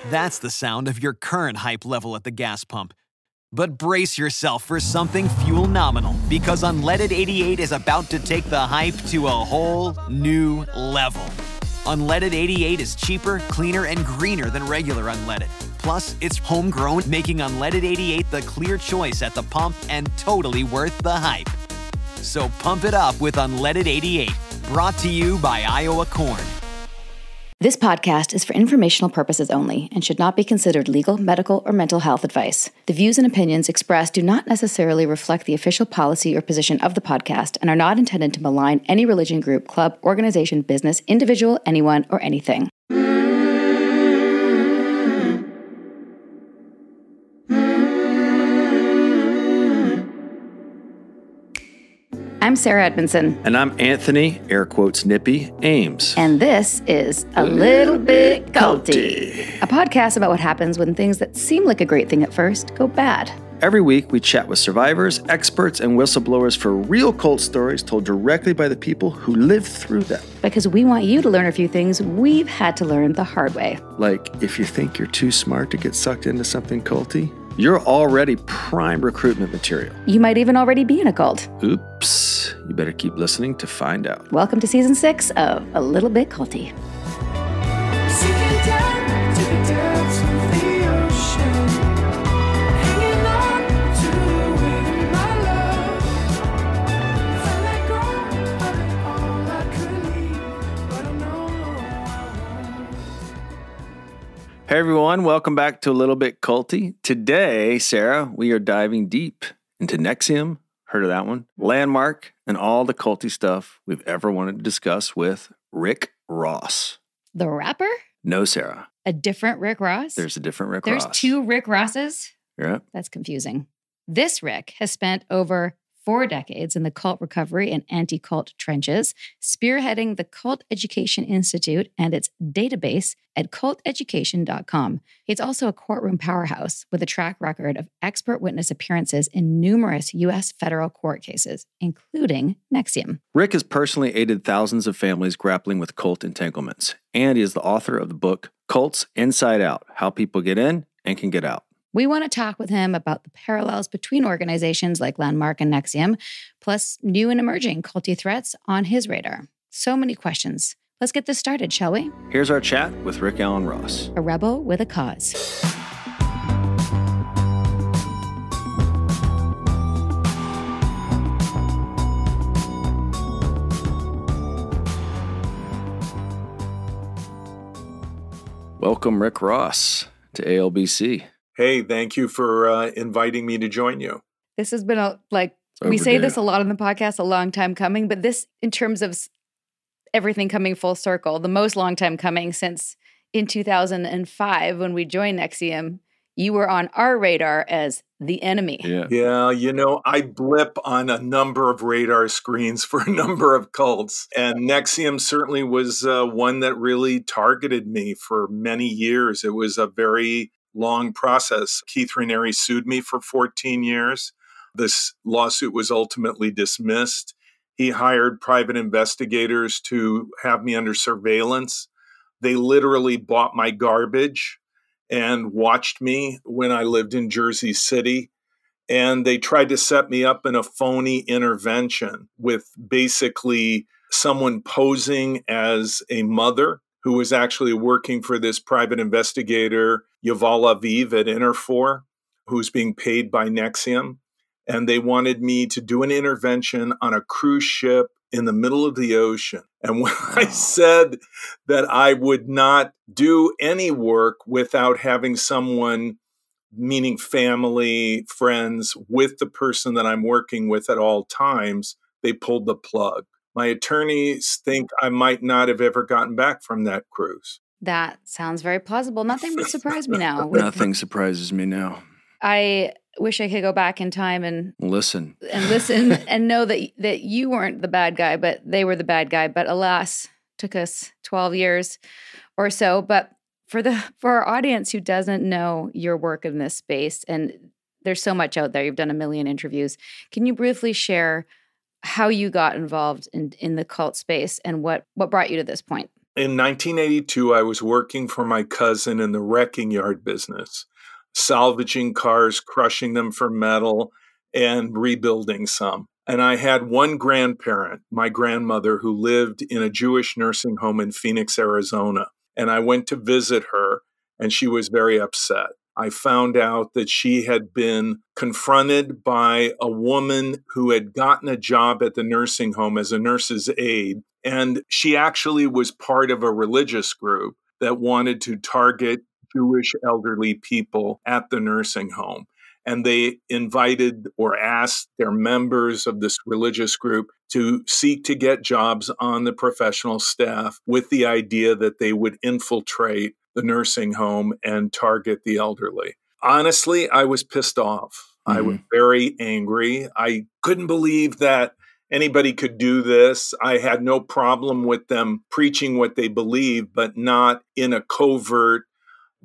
That's the sound of your current hype level at the gas pump. But brace yourself for something fuel nominal, because Unleaded 88 is about to take the hype to a whole new level. Unleaded 88 is cheaper, cleaner, and greener than regular unleaded. Plus, it's homegrown, making Unleaded 88 the clear choice at the pump and totally worth the hype. So pump it up with Unleaded 88, brought to you by Iowa Corn. This podcast is for informational purposes only and should not be considered legal, medical, or mental health advice. The views and opinions expressed do not necessarily reflect the official policy or position of the podcast and are not intended to malign any religion, group, club, organization, business, individual, anyone, or anything. I'm Sarah Edmondson. And I'm Anthony, air quotes nippy, Ames. And this is A Little Bit Culty, a podcast about what happens when things that seem like a great thing at first go bad. Every week, we chat with survivors, experts, and whistleblowers for real cult stories told directly by the people who lived through them. Because we want you to learn a few things we've had to learn the hard way. Like, if you think you're too smart to get sucked into something culty, you're already prime recruitment material. You might even already be in a cult. Oops. You better keep listening to find out. Welcome to Season 6 of A Little Bit Culty. Hey everyone, welcome back to A Little Bit Culty. Today, Sarah, we are diving deep into NXIVM, heard of that one, Landmark, and all the culty stuff we've ever wanted to discuss with Rick Ross. The rapper? No, Sarah. A different Rick Ross? There's a different Rick Ross. There's two Rick Rosses? Yeah. That's confusing. This Rick has spent over 4 decades in the cult recovery and anti-cult trenches, spearheading the Cult Education Institute and its database at culteducation.com. It's also a courtroom powerhouse with a track record of expert witness appearances in numerous U.S. federal court cases, including NXIVM. Rick has personally aided thousands of families grappling with cult entanglements, and he is the author of the book Cults Inside Out: How People Get In and Can Get Out. We want to talk with him about the parallels between organizations like Landmark and NXIVM, plus new and emerging culty threats on his radar. So many questions. Let's get this started, shall we? Here's our chat with Rick Allen Ross. A rebel with a cause. Welcome, Rick Ross, to ALBC. Hey, thank you for inviting me to join you. This has been we say this a lot on the podcast, a long time coming, but this, in terms of everything coming full circle, the most long time coming since in 2005 when we joined NXIVM, you were on our radar as the enemy. Yeah, I blip on a number of radar screens for a number of cults, and NXIVM certainly was one that really targeted me for many years. It was a very long process. Keith Raniere sued me for 14 years. This lawsuit was ultimately dismissed. He hired private investigators to have me under surveillance. They literally bought my garbage and watched me when I lived in Jersey City. And they tried to set me up in a phony intervention with basically someone posing as a mother who was actually working for this private investigator, Yuval Aviv at Interfor, who's being paid by NXIVM. And they wanted me to do an intervention on a cruise ship in the middle of the ocean. And when I said that I would not do any work without having someone, meaning family, friends, with the person that I'm working with at all times, they pulled the plug. My attorneys think I might not have ever gotten back from that cruise. That sounds very plausible. Nothing would surprise me now. Nothing surprises me now. I wish I could go back in time and listen and know that you weren't the bad guy, but they were the bad guy. But alas, took us 12 years or so. But for our audience who doesn't know your work in this space, and there's so much out there, you've done a million interviews. Can you briefly share how you got involved in the cult space and what brought you to this point? In 1982, I was working for my cousin in the wrecking yard business, salvaging cars, crushing them for metal, and rebuilding some. And I had one grandparent, my grandmother, who lived in a Jewish nursing home in Phoenix, Arizona. And I went to visit her, and she was very upset. I found out that she had been confronted by a woman who had gotten a job at the nursing home as a nurse's aide. And she actually was part of a religious group that wanted to target Jewish elderly people at the nursing home. And they invited or asked their members of this religious group to seek to get jobs on the professional staff with the idea that they would infiltrate the nursing home and target the elderly. Honestly, I was pissed off. I was very angry. I couldn't believe that anybody could do this. I had no problem with them preaching what they believe, but not in a covert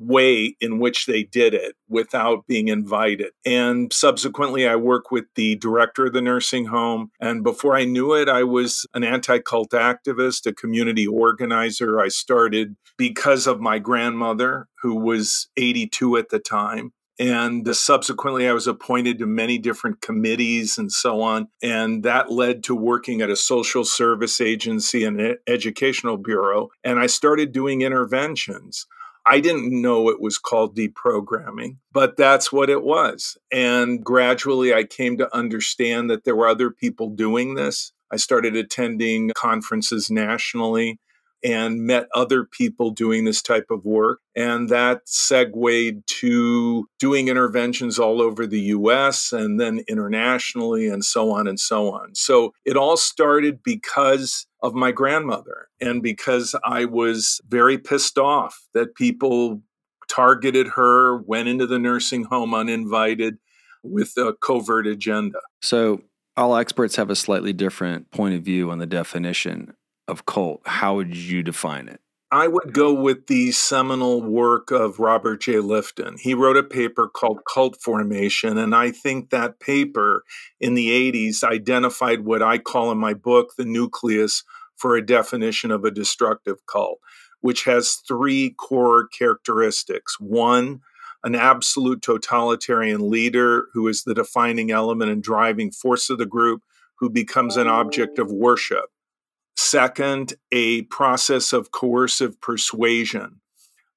way in which they did it without being invited. And subsequently, I worked with the director of the nursing home. And before I knew it, I was an anti-cult activist, a community organizer. I started because of my grandmother, who was 82 at the time. And subsequently, I was appointed to many different committees and so on. And that led to working at a social service agency and an educational bureau. And I started doing interventions. I didn't know it was called deprogramming, but that's what it was. And gradually I came to understand that there were other people doing this. I started attending conferences nationally and met other people doing this type of work. And that segued to doing interventions all over the US and then internationally and so on and so on. So it all started because of my grandmother and because I was very pissed off that people targeted her, went into the nursing home uninvited with a covert agenda. So all experts have a slightly different point of view on the definition of cult. How would you define it? I would go with the seminal work of Robert J. Lifton. He wrote a paper called Cult Formation, and I think that paper in the 80s identified what I call in my book the nucleus for a definition of a destructive cult, which has three core characteristics. One, an absolute totalitarian leader who is the defining element and driving force of the group, who becomes an object of worship. Second, a process of coercive persuasion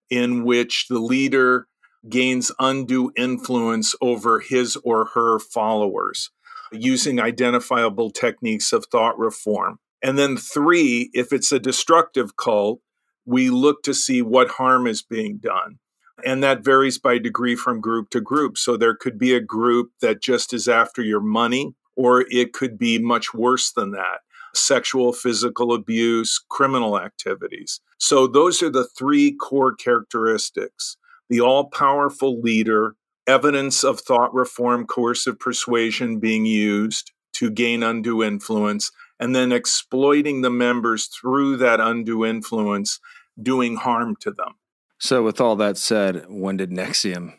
in which the leader gains undue influence over his or her followers using identifiable techniques of thought reform. And then three, if it's a destructive cult, we look to see what harm is being done. And that varies by degree from group to group. So there could be a group that just is after your money, or it could be much worse than that. Sexual, physical abuse, criminal activities. So those are the three core characteristics. The all-powerful leader, evidence of thought reform, coercive persuasion being used to gain undue influence, and then exploiting the members through that undue influence, doing harm to them. So with all that said, when did NXIVM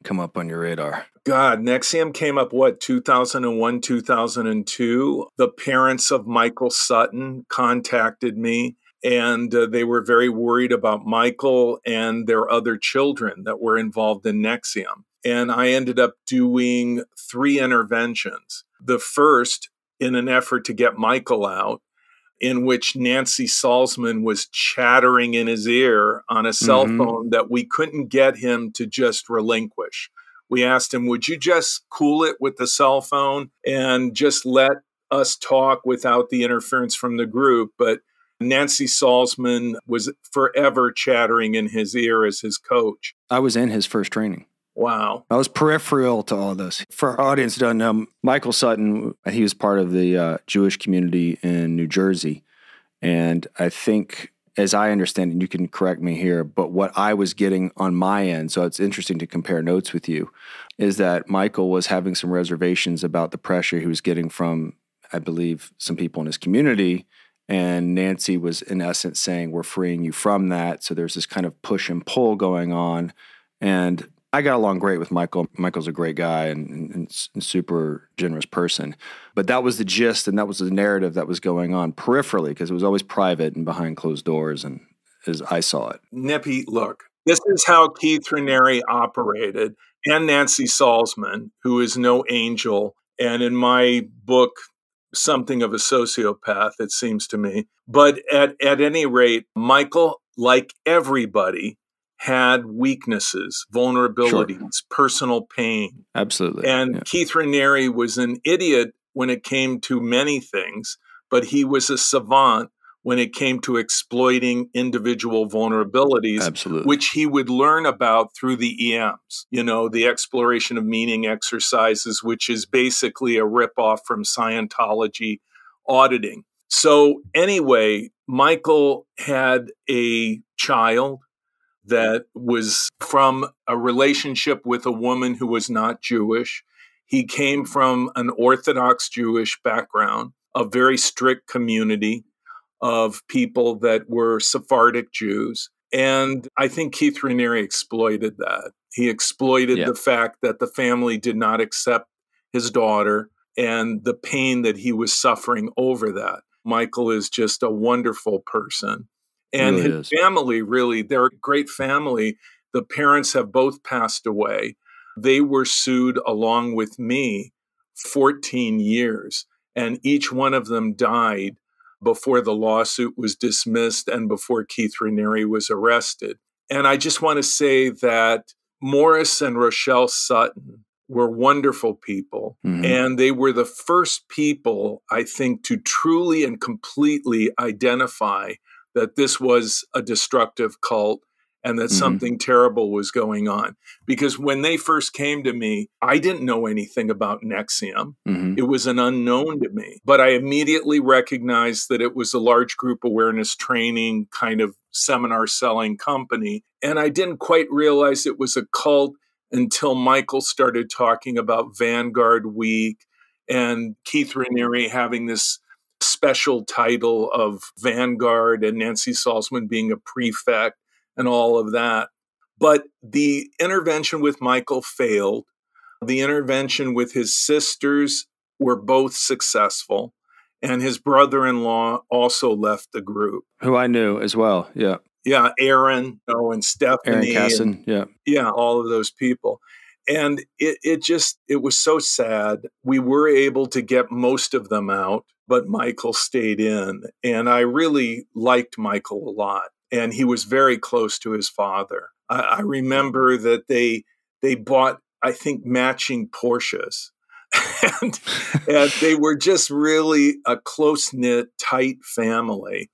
come up on your radar? God, NXIVM came up, 2001, 2002. The parents of Michael Sutton contacted me, and they were very worried about Michael and their other children that were involved in NXIVM. And I ended up doing 3 interventions. The first, in an effort to get Michael out, in which Nancy Salzman was chattering in his ear on a cell phone that we couldn't get him to just relinquish. We asked him, would you just cool it with the cell phone and just let us talk without the interference from the group? But Nancy Salzman was forever chattering in his ear as his coach. I was in his first training. Wow. I was peripheral to all this. For our audience who don't know, Michael Sutton, he was part of the Jewish community in New Jersey. And I think, as I understand it, you can correct me here, but what I was getting on my end, so it's interesting to compare notes with you, is that Michael was having some reservations about the pressure he was getting from, I believe, some people in his community. And Nancy was, in essence, saying, we're freeing you from that. So there's this kind of push and pull going on. And I got along great with Michael. Michael's a great guy and super generous person. But that was the gist, and that was the narrative that was going on peripherally, because it was always private and behind closed doors. And as I saw it. Nippy, look, this is how Keith Raniere operated, and Nancy Salzman, who is no angel, and in my book, something of a sociopath, it seems to me. But at any rate, Michael, like everybody, had weaknesses, vulnerabilities, personal pain. Absolutely. And Keith Raniere was an idiot when it came to many things, but he was a savant when it came to exploiting individual vulnerabilities, Absolutely. which he would learn about through the EMs, the exploration of meaning exercises, which is basically a ripoff from Scientology auditing. So anyway, Michael had a child that was from a relationship with a woman who was not Jewish. He came from an Orthodox Jewish background, a very strict community of people that were Sephardic Jews. And I think Keith Raniere exploited that. He exploited the fact that the family did not accept his daughter and the pain that he was suffering over that. Michael is just a wonderful person. And Really his family, really, they're a great family. The parents have both passed away. They were sued along with me 14 years, and each one of them died before the lawsuit was dismissed and before Keith Raniere was arrested. And I just want to say that Morris and Rochelle Sutton were wonderful people. Mm-hmm. And they were the first people, I think, to truly and completely identify that this was a destructive cult and that something terrible was going on. Because when they first came to me, I didn't know anything about NXIVM. It was an unknown to me. But I immediately recognized that it was a large group awareness training kind of seminar selling company. And I didn't quite realize it was a cult until Michael started talking about Vanguard Week and Keith Raniere having this special title of Vanguard and Nancy Salzman being a prefect and all of that. But the intervention with Michael failed. The intervention with his sisters were both successful. And his brother-in-law also left the group. Who I knew as well. Yeah. Yeah, Aaron, and Stephanie. Aaron Casson, Yeah, all of those people. And it was so sad. We were able to get most of them out, but Michael stayed in. And I really liked Michael a lot. And he was very close to his father. I remember that they bought, I think, matching Porsches. and they were just really a close-knit, tight family.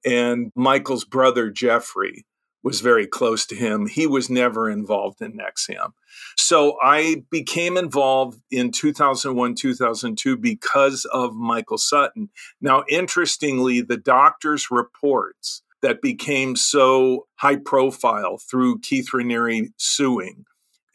And Michael's brother, Jeffrey, was very close to him. He was never involved in NXIVM. So I became involved in 2001, 2002 because of Michael Sutton. Now, interestingly, the doctor's reports that became so high profile through Keith Raniere suing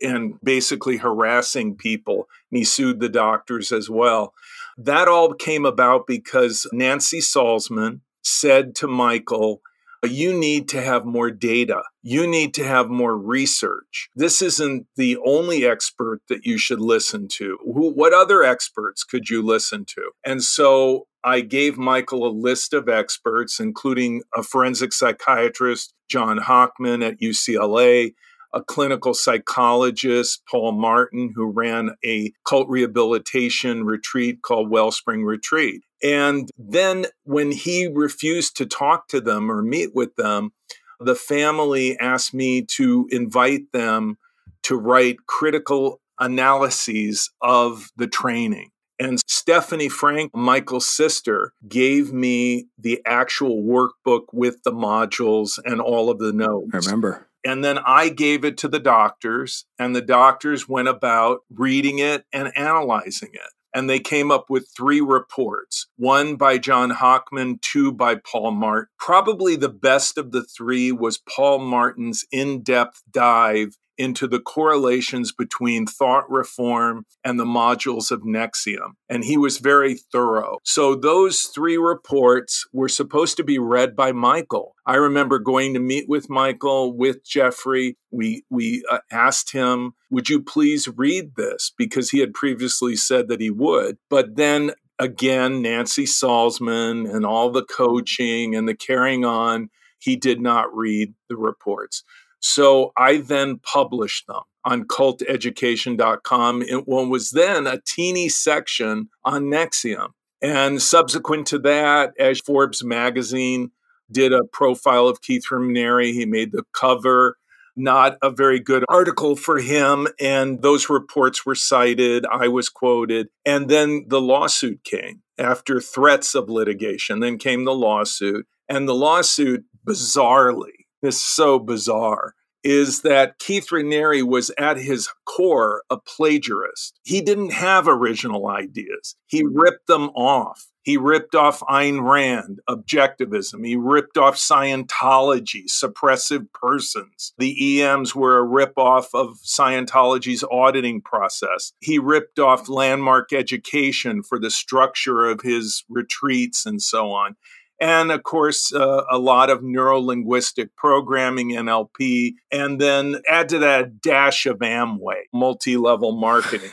and basically harassing people, and he sued the doctors as well. That all came about because Nancy Salzman said to Michael, you need to have more data. You need to have more research. This isn't the only expert that you should listen to. What other experts could you listen to? And so I gave Michael a list of experts, including a forensic psychiatrist, John Hockman at UCLA, a clinical psychologist, Paul Martin, who ran a cult rehabilitation retreat called Wellspring Retreat. And then when he refused to talk to them or meet with them, the family asked me to invite them to write critical analyses of the training. And Stephanie Frank, Michael's sister, gave me the actual workbook with the modules and all of the notes. I remember. And then I gave it to the doctors, and the doctors went about reading it and analyzing it. And they came up with 3 reports, 1 by John Hockman, 2 by Paul Martin. Probably the best of the 3 was Paul Martin's in-depth dive into the correlations between thought reform and the modules of NXIVM. And he was very thorough. So those 3 reports were supposed to be read by Michael. I remember going to meet with Michael, with Jeffrey. We asked him, would you please read this? Because he had previously said that he would. But then again, Nancy Salzman and all the coaching and the carrying on he did not read the reports. So I then published them on culteducation.com in what was then a teeny section on NXIVM. And subsequent to that, as Forbes magazine did a profile of Keith Raniere, he made the cover. Not a very good article for him. And those reports were cited. I was quoted. And then the lawsuit came after threats of litigation. Then came the lawsuit. And the lawsuit, bizarrely, this is so bizarre, is that Keith Raniere was at his core a plagiarist. He didn't have original ideas. He ripped them off. He ripped off Ayn Rand, objectivism. He ripped off Scientology, suppressive persons. The EMs were a ripoff of Scientology's auditing process. He ripped off landmark education for the structure of his retreats and so on. And of course, a lot of neuro-linguistic programming, NLP, and then add to that a dash of Amway, multi-level marketing.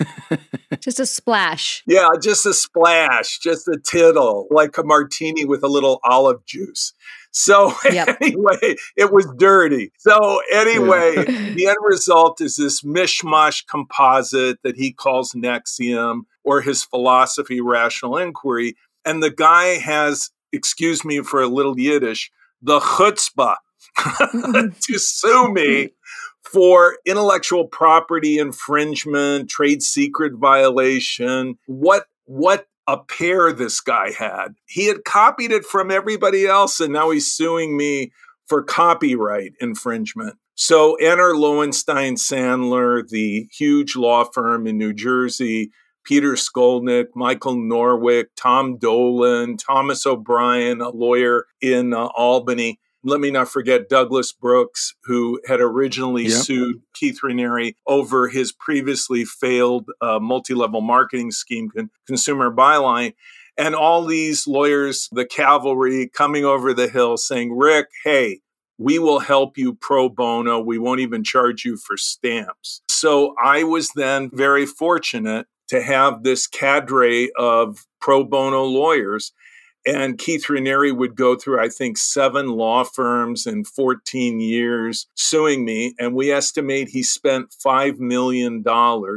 Just a splash. Yeah, just a splash, just a tittle, like a martini with a little olive juice. So anyway, it was dirty. So anyway, the end result is this mishmash composite that he calls NXIVM, or his philosophy, rational inquiry. And the guy has, excuse me for a little Yiddish, the chutzpah to sue me for intellectual property infringement, trade secret violation. What a pair this guy had. He had copied it from everybody else, and now he's suing me for copyright infringement. So enter Lowenstein Sandler, the huge law firm in New Jersey, Peter Skolnick, Michael Norwick, Tom Dolan, Thomas O'Brien, a lawyer in Albany. Let me not forget Douglas Brooks, who had originally sued Keith Raniere over his previously failed multi-level marketing scheme, Consumer Byline. And all these lawyers, the cavalry coming over the hill saying, Rick, hey, we will help you pro bono. We won't even charge you for stamps. So I was then very fortunate to have this cadre of pro bono lawyers. And Keith Raniere would go through, I think, 7 law firms in 14 years suing me. And we estimate he spent $5 million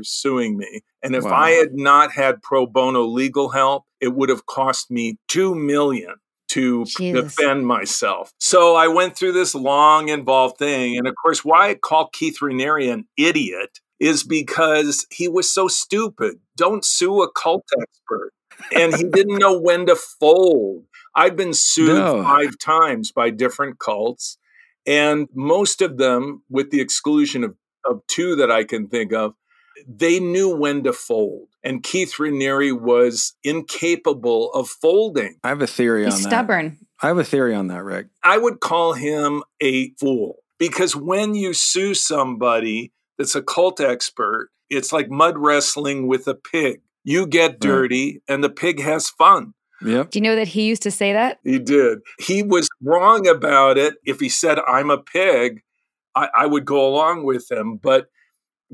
suing me. And if I had not had pro bono legal help, it would have cost me $2 million to defend myself. So I went through this long, involved thing. And of course, why I call Keith Raniere an idiot is because he was so stupid. Don't sue a cult expert. And he didn't know when to fold. I've been sued 5 times by different cults, and most of them, with the exclusion of 2 that I can think of, they knew when to fold. And Keith Raniere was incapable of folding. I have a theory on that. He's stubborn. I have a theory on that, Rick. I would call him a fool, because when you sue somebody that's a cult expert, it's like mud wrestling with a pig. You get dirty and the pig has fun. Yep. Do you know that he used to say that? He did. He was wrong about it. If he said, I'm a pig, I would go along with him. But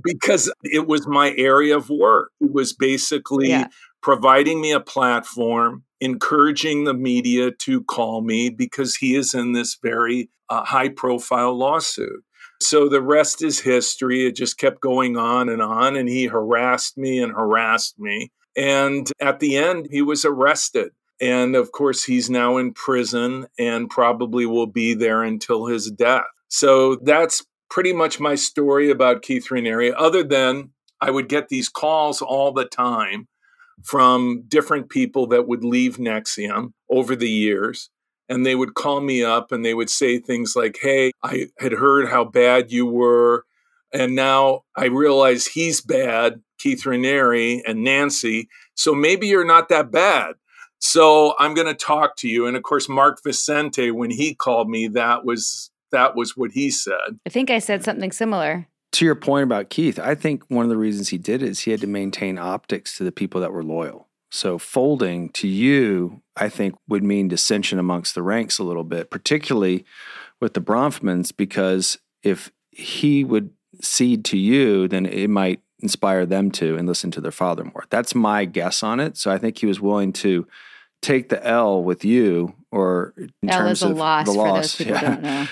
because it was my area of work, it was basically providing me a platform, encouraging the media to call me because he is in this very high profile lawsuit. So the rest is history. It just kept going on, and he harassed me and harassed me. And at the end, he was arrested. And of course, he's now in prison and probably will be there until his death. So that's pretty much my story about Keith Raniere, other than I would get these calls all the time from different people that would leave NXIVM over the years. And they would call me up and they would say things like, hey, I had heard how bad you were. And now I realize he's bad, Keith Raniere and Nancy. So maybe you're not that bad. So I'm going to talk to you. And of course, Mark Vicente, when he called me, that was what he said. I think I said something similar. To your point about Keith, I think one of the reasons he did it is he had to maintain optics to the people that were loyal. So folding to you, I think, would mean dissension amongst the ranks a little bit, particularly with the Bronfmans, because if he would cede to you, then it might inspire them to and listen to their father more. That's my guess on it. So I think he was willing to take the L with you, or in L terms is a of loss the for loss, those people who don't know.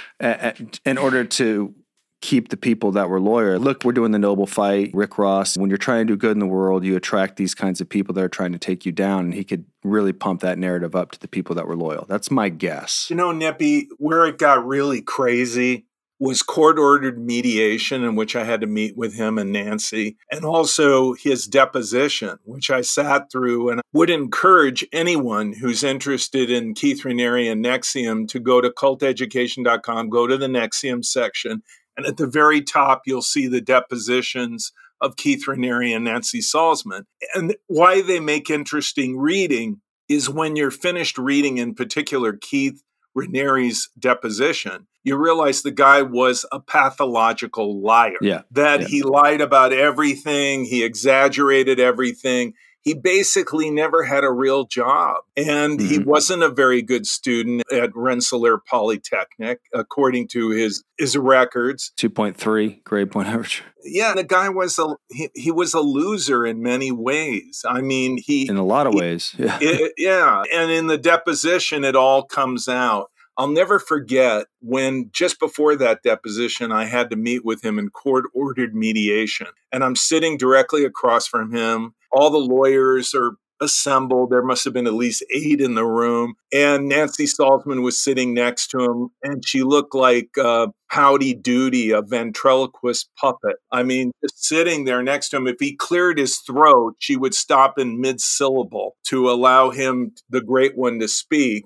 in order to keep the people that were loyal. Look, we're doing the noble fight. Rick Ross, when you're trying to do good in the world, you attract these kinds of people that are trying to take you down. And he could really pump that narrative up to the people that were loyal. That's my guess. You know, Nippy, where it got really crazy was court-ordered mediation, in which I had to meet with him and Nancy, and also his deposition, which I sat through, and would encourage anyone who's interested in Keith Raniere and NXIVM to go to culteducation.com, go to the NXIVM section, and at the very top, you'll see the depositions of Keith Raniere and Nancy Salzman. And why they make interesting reading is when you're finished reading, in particular, Keith Raniere's deposition, you realize the guy was a pathological liar. He lied about everything. He exaggerated everything. He basically never had a real job. And he wasn't a very good student at Rensselaer Polytechnic, according to his records. 2.3 grade point average. Yeah, the guy was he was a loser in many ways. I mean, in a lot of ways. Yeah. And in the deposition, it all comes out. I'll never forget when just before that deposition, I had to meet with him in court-ordered mediation. And I'm sitting directly across from him. All the lawyers are assembled. There must have been at least 8 in the room. And Nancy Salzman was sitting next to him. And she looked like Howdy Doody, a ventriloquist puppet. I mean, just sitting there next to him. If he cleared his throat, she would stop in mid-syllable to allow him, the great one, to speak.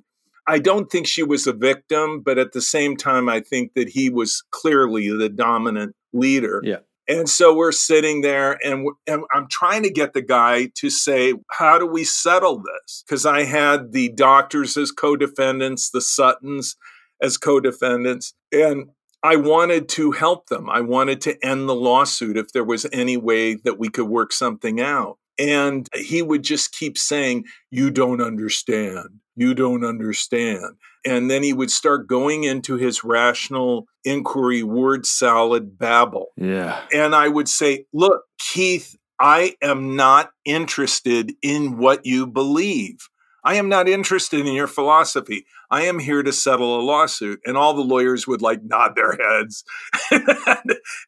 I don't think she was a victim, but at the same time, I think that he was clearly the dominant leader. Yeah. And so we're sitting there and I'm trying to get the guy to say, how do we settle this? Because I had the doctors as co-defendants, the Suttons as co-defendants, and I wanted to help them. I wanted to end the lawsuit if there was any way that we could work something out. And he would just keep saying, you don't understand. You don't understand. And then he would start going into his rational inquiry word salad babble. Yeah. And I would say, look, Keith, I am not interested in what you believe. I am not interested in your philosophy. I am here to settle a lawsuit. And all the lawyers would nod their heads.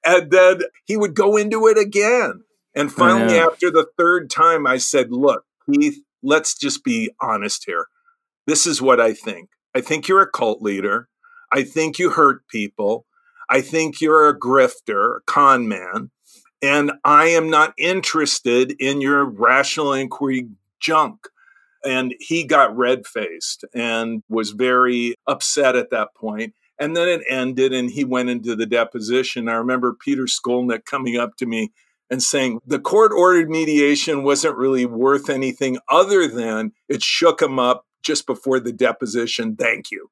And then he would go into it again. And finally, after the third time, I said, look, Keith, let's just be honest here. This is what I think. I think you're a cult leader. I think you hurt people. I think you're a grifter, a con man. And I am not interested in your rational inquiry junk. And he got red-faced and was very upset at that point. And then it ended and he went into the deposition. I remember Peter Skolnick coming up to me and saying the court-ordered mediation wasn't really worth anything other than it shook him up just before the deposition. Thank you.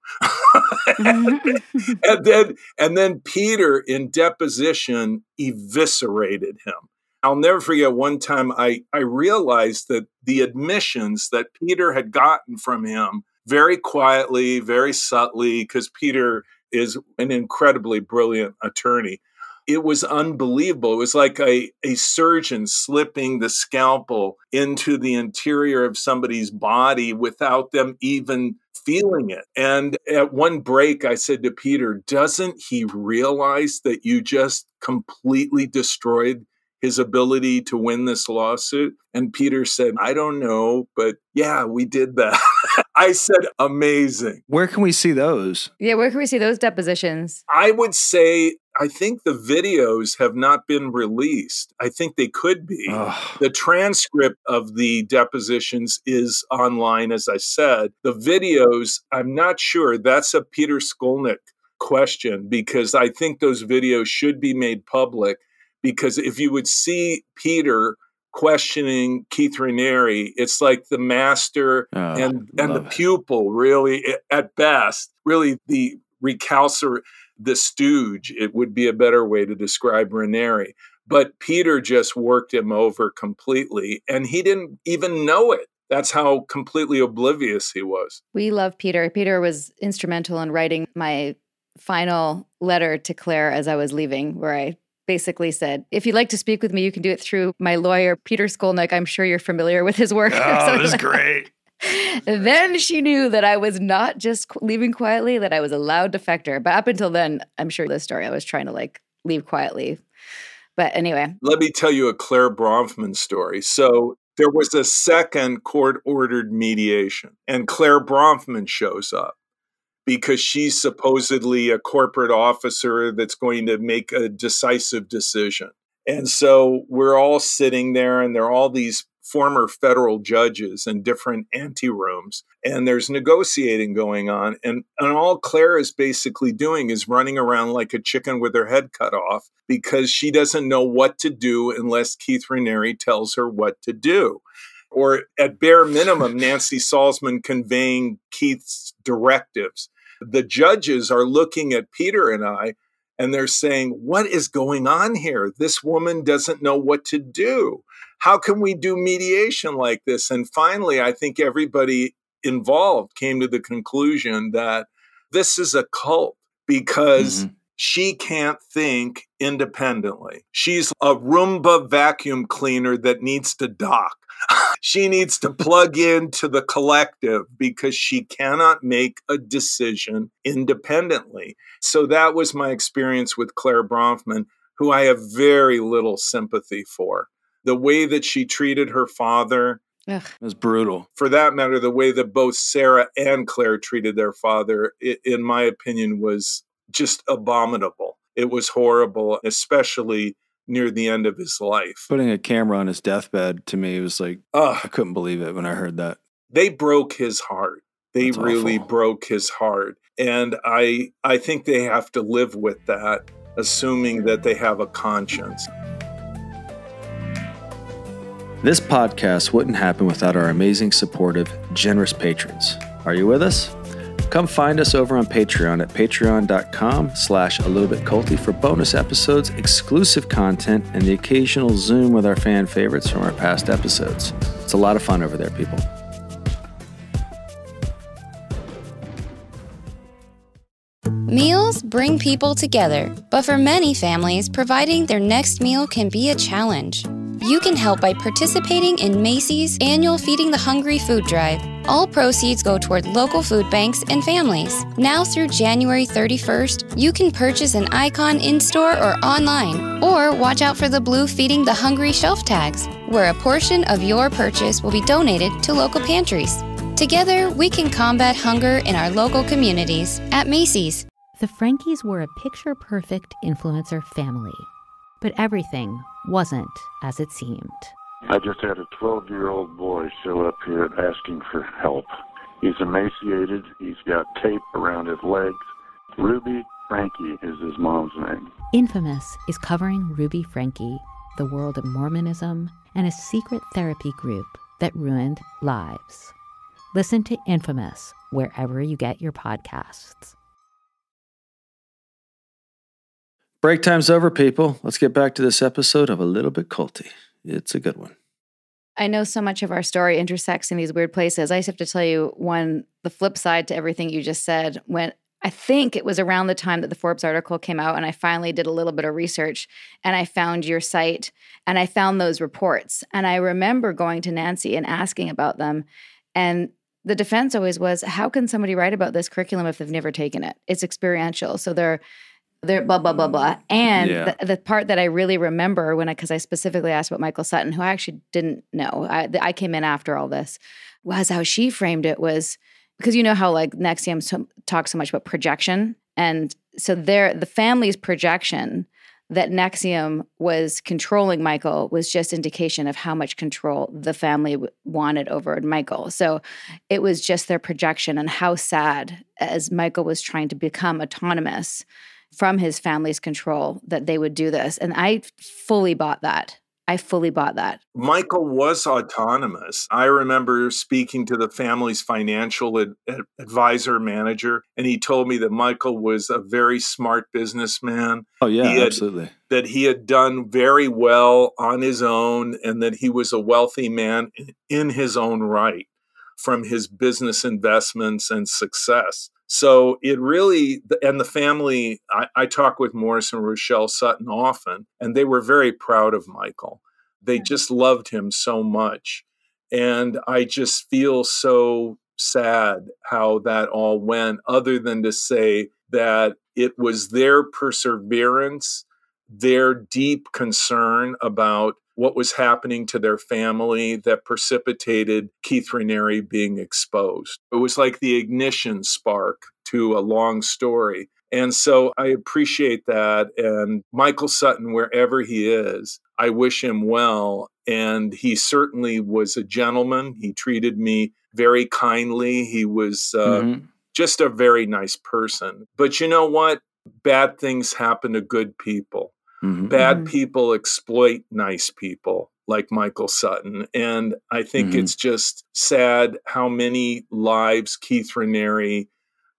and then Peter in deposition eviscerated him. I'll never forget one time I realized that the admissions that Peter had gotten from him very quietly, very subtly, because Peter is an incredibly brilliant attorney. It was unbelievable. It was like a surgeon slipping the scalpel into the interior of somebody's body without them even feeling it. And at one break, I said to Peter, doesn't he realize that you just completely destroyed his ability to win this lawsuit? And Peter said, I don't know, but yeah, we did that. I said, amazing. Where can we see those? Yeah, where can we see those depositions? I would say, I think the videos have not been released. I think they could be. Ugh. The transcript of the depositions is online, as I said. The videos, I'm not sure. That's a Peter Skolnick question, because I think those videos should be made public. Because if you would see Peter questioning Keith Raniere, it's like the master and the pupil, really, at best, really the recalcitrant, the stooge, it would be a better way to describe Raniere. But Peter just worked him over completely, and he didn't even know it. That's how completely oblivious he was. We love Peter. Peter was instrumental in writing my final letter to Claire as I was leaving, where I basically said, if you'd like to speak with me, you can do it through my lawyer, Peter Skolnick. I'm sure you're familiar with his work. Oh, this is great. Then she knew that I was not just leaving quietly, that I was a loud defector. But up until then, I'm sure this story, I was trying to like leave quietly. But anyway. Let me tell you a Claire Bronfman story. So there was a second court-ordered mediation, and Claire Bronfman shows up because she's supposedly a corporate officer that's going to make a decisive decision. And so we're all sitting there, and there are all these former federal judges in different anterooms, and there's negotiating going on. And all Claire is basically doing is running around like a chicken with her head cut off because she doesn't know what to do unless Keith Raniere tells her what to do. Or at bare minimum, Nancy Salzman conveying Keith's directives. The judges are looking at Peter and I, and they're saying, what is going on here? This woman doesn't know what to do. How can we do mediation like this? And finally, I think everybody involved came to the conclusion that this is a cult because she can't think independently. She's a Roomba vacuum cleaner that needs to dock. She needs to plug into the collective because she cannot make a decision independently. So that was my experience with Claire Bronfman, who I have very little sympathy for. The way that she treated her father, it was brutal. For that matter, the way that both Sarah and Claire treated their father, in my opinion, was just abominable. It was horrible, especially near the end of his life. Putting a camera on his deathbed, to me, was like, I couldn't believe it when I heard that. They broke his heart. They That's really awful. broke his heart. And I think they have to live with that, assuming that they have a conscience. This podcast wouldn't happen without our amazing, supportive, generous patrons. Are you with us? Come find us over on Patreon at patreon.com/alittlebitculty for bonus episodes, exclusive content, and the occasional Zoom with our fan favorites from our past episodes. It's a lot of fun over there, people. Meals bring people together, but for many families, providing their next meal can be a challenge. You can help by participating in Macy's annual Feeding the Hungry food drive. All proceeds go toward local food banks and families. Now through January 31st, you can purchase an icon in-store or online, or watch out for the blue Feeding the Hungry shelf tags, where a portion of your purchase will be donated to local pantries. Together, we can combat hunger in our local communities at Macy's. The Frankies were a picture-perfect influencer family. But everything wasn't as it seemed. I just had a 12-year-old boy show up here asking for help. He's emaciated. He's got tape around his legs. Ruby Frankie is his mom's name. Infamous is covering Ruby Frankie, the world of Mormonism, and a secret therapy group that ruined lives. Listen to Infamous wherever you get your podcasts. Break time's over, people. Let's get back to this episode of A Little Bit Culty. It's a good one. I know so much of our story intersects in these weird places. I just have to tell you the flip side to everything you just said, when I think it was around the time that the Forbes article came out, and I finally did a little bit of research, and I found your site, and I found those reports. And I remember going to Nancy and asking about them, and the defense always was, how can somebody write about this curriculum if they've never taken it? It's experiential. So they're blah, blah, blah, blah. And the part that I really remember because I specifically asked about Michael Sutton, who I actually didn't know. I came in after all this, was how she framed it was, because you know how like NXIVM talks so much about projection. And so the family's projection that NXIVM was controlling Michael was just indication of how much control the family wanted over Michael. So it was just their projection, and how sad, as Michael was trying to become autonomous from his family's control, that they would do this. And I fully bought that. Michael was autonomous. I remember speaking to the family's financial advisor manager, and he told me that Michael was a very smart businessman. Oh, yeah, absolutely. That he had done very well on his own, and that he was a wealthy man in his own right from his business investments and success. So it really, and the family, I talk with Morris and Rochelle Sutton often, and they were very proud of Michael. They just loved him so much. And I just feel so sad how that all went, other than to say that it was their perseverance, their deep concern about what was happening to their family that precipitated Keith Raniere being exposed. It was like the ignition spark to a long story. And so I appreciate that. And Michael Sutton, wherever he is, I wish him well. And he certainly was a gentleman. He treated me very kindly. He was just a very nice person. But you know what? Bad things happen to good people. Bad people exploit nice people like Michael Sutton. And I think it's just sad how many lives Keith Raniere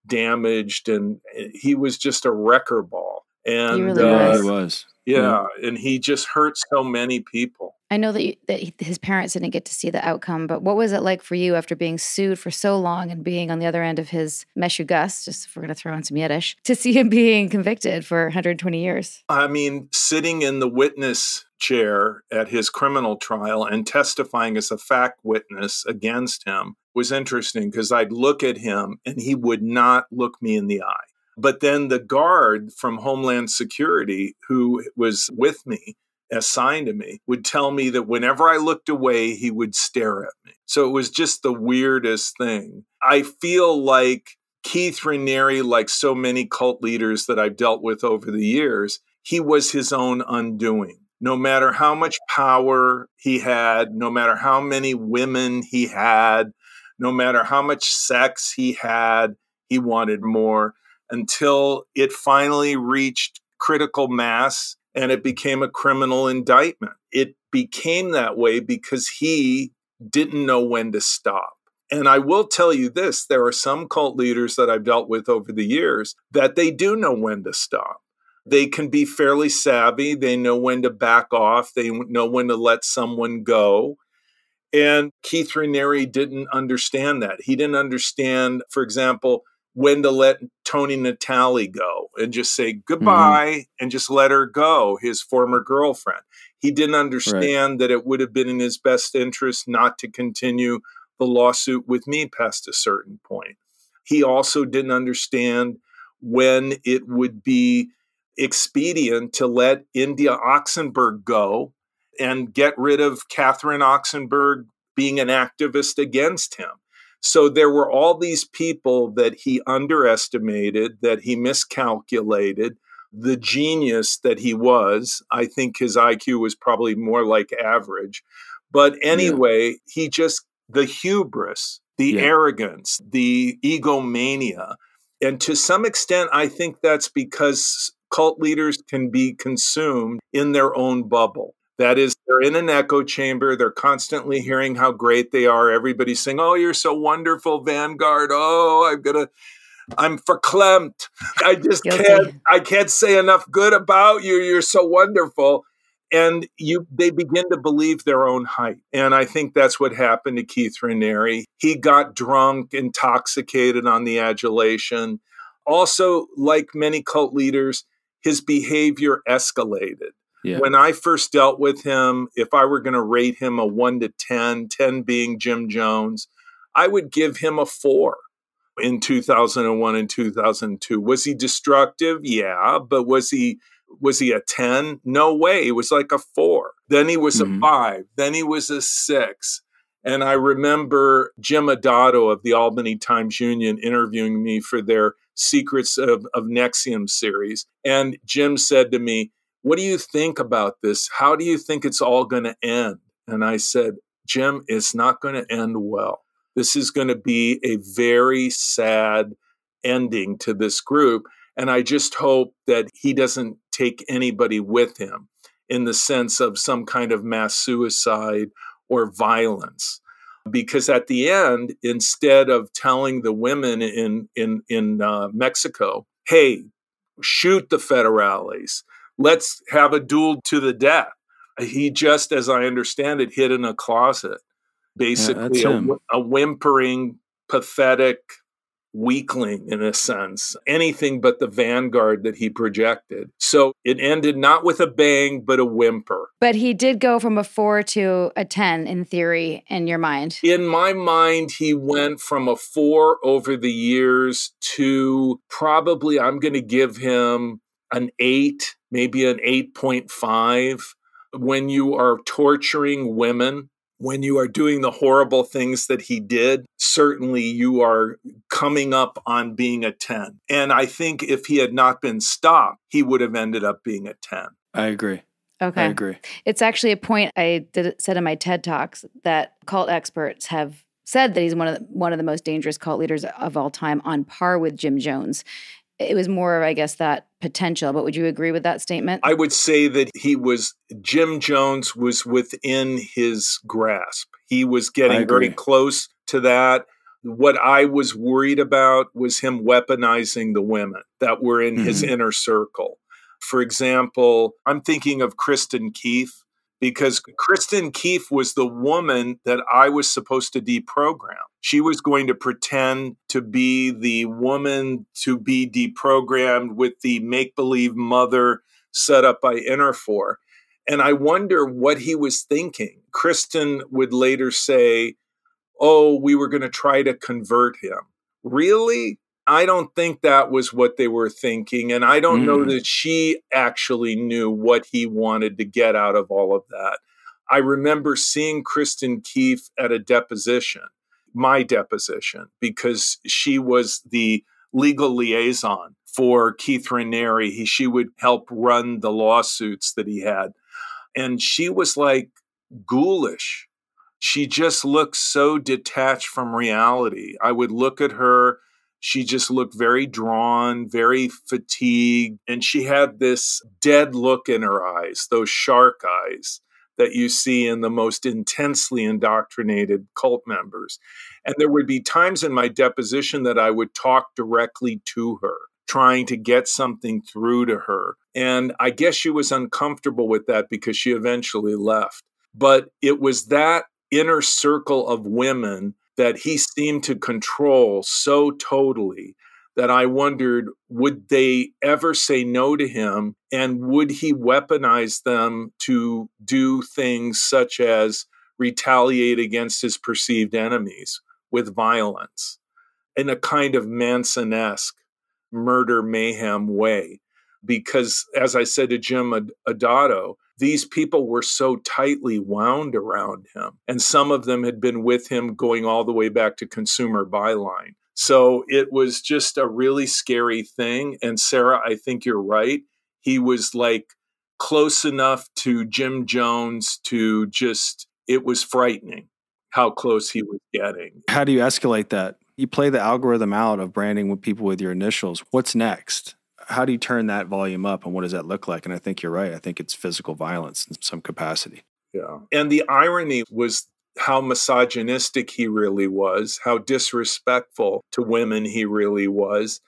damaged, and he was just a wrecker ball. And he really was. He was. Yeah, and he just hurt so many people. I know that his parents didn't get to see the outcome, but what was it like for you after being sued for so long and being on the other end of his meshugas, just if we're going to throw in some Yiddish, to see him being convicted for 120 years? I mean, sitting in the witness chair at his criminal trial and testifying as a fact witness against him was interesting, because I'd look at him and he would not look me in the eye. But then the guard from Homeland Security, who was with me, assigned to me, would tell me that whenever I looked away, he would stare at me. So it was just the weirdest thing. I feel like Keith Raniere, like so many cult leaders that I've dealt with over the years, he was his own undoing. No matter how much power he had, no matter how many women he had, no matter how much sex he had, he wanted more, until it finally reached critical mass and it became a criminal indictment. It became that way because he didn't know when to stop. And I will tell you this, there are some cult leaders that I've dealt with over the years that they do know when to stop. They can be fairly savvy. They know when to back off. They know when to let someone go. And Keith Raniere didn't understand that. He didn't understand, for example, when to let Tony Natale go and just say goodbye and just let her go, his former girlfriend. He didn't understand that it would have been in his best interest not to continue the lawsuit with me past a certain point. He also didn't understand when it would be expedient to let India Oxenberg go and get rid of Catherine Oxenberg being an activist against him. So there were all these people that he underestimated, that he miscalculated, the genius that he was. I think his IQ was probably more like average. But anyway, he just, the hubris, the arrogance, the egomania. And to some extent, I think that's because cult leaders can be consumed in their own bubble. That is, they're in an echo chamber. They're constantly hearing how great they are. Everybody's saying, oh, you're so wonderful, Vanguard. Oh, I'm verklempt. I can't say enough good about you. You're so wonderful. And they begin to believe their own hype. And I think that's what happened to Keith Raniere. He got drunk, intoxicated on the adulation. Also, like many cult leaders, his behavior escalated. Yeah. When I first dealt with him, if I were going to rate him a 1 to 10, 10 being Jim Jones, I would give him a 4 in 2001 and 2002. Was he destructive? Yeah. But was he a 10? No way. It was like a 4. Then he was a 5. Then he was a 6. And I remember Jim Adoto of the Albany Times-Union interviewing me for their Secrets of NXIVM series. And Jim said to me, what do you think about this? How do you think it's all going to end? And I said, Jim, it's not going to end well. This is going to be a very sad ending to this group. And I just hope that he doesn't take anybody with him in the sense of some kind of mass suicide or violence. Because at the end, instead of telling the women in Mexico, hey, shoot the federales, let's have a duel to the death, he just, as I understand it, hid in a closet. Basically, a whimpering, pathetic weakling in a sense, anything but the vanguard that he projected. So it ended not with a bang, but a whimper. But he did go from a 4 to a 10 in theory, in your mind. In my mind, he went from a 4 over the years to probably, I'm going to give him an 8, maybe an 8.5. When you are torturing women, when you are doing the horrible things that he did, certainly you are coming up on being a 10. And I think if he had not been stopped, he would have ended up being a 10. I agree. Okay. I agree. It's actually a point I said in my TED Talks that cult experts have said that he's one of the most dangerous cult leaders of all time, on par with Jim Jones. It was more of, I guess, that potential. But would you agree with that statement? I would say that Jim Jones was within his grasp. He was getting very close to that. What I was worried about was him weaponizing the women that were in his inner circle. For example, I'm thinking of Kristen Keefe, because Kristen Keefe was the woman that I was supposed to deprogram. She was going to pretend to be the woman to be deprogrammed with the make-believe mother set up by Interfor. And I wonder what he was thinking. Kristen would later say, oh, we were going to try to convert him. Really? I don't think that was what they were thinking. And I don't know that she actually knew what he wanted to get out of all of that. I remember seeing Kristen Keefe at a deposition, my deposition, because she was the legal liaison for Keith Raniere. She would help run the lawsuits that he had. And she was like ghoulish. She just looked so detached from reality. I would look at her. She just looked very drawn, very fatigued, and she had this dead look in her eyes, those shark eyes that you see in the most intensely indoctrinated cult members. And there would be times in my deposition that I would talk directly to her, trying to get something through to her. And I guess she was uncomfortable with that because she eventually left. But it was that inner circle of women that he seemed to control so totally that I wondered, would they ever say no to him? And would he weaponize them to do things such as retaliate against his perceived enemies with violence in a kind of Manson-esque murder mayhem way? Because, as I said to Jim Adato, these people were so tightly wound around him. And some of them had been with him going all the way back to Consumer Byline. So it was just a really scary thing. And Sarah, I think you're right. He was like close enough to Jim Jones to just, it was frightening how close he was getting. How do you escalate that? You play the algorithm out of branding with people with your initials. What's next? How do you turn that volume up, and what does that look like? And I think you're right. I think it's physical violence in some capacity. Yeah. And the irony was how misogynistic he really was, how disrespectful to women he really was.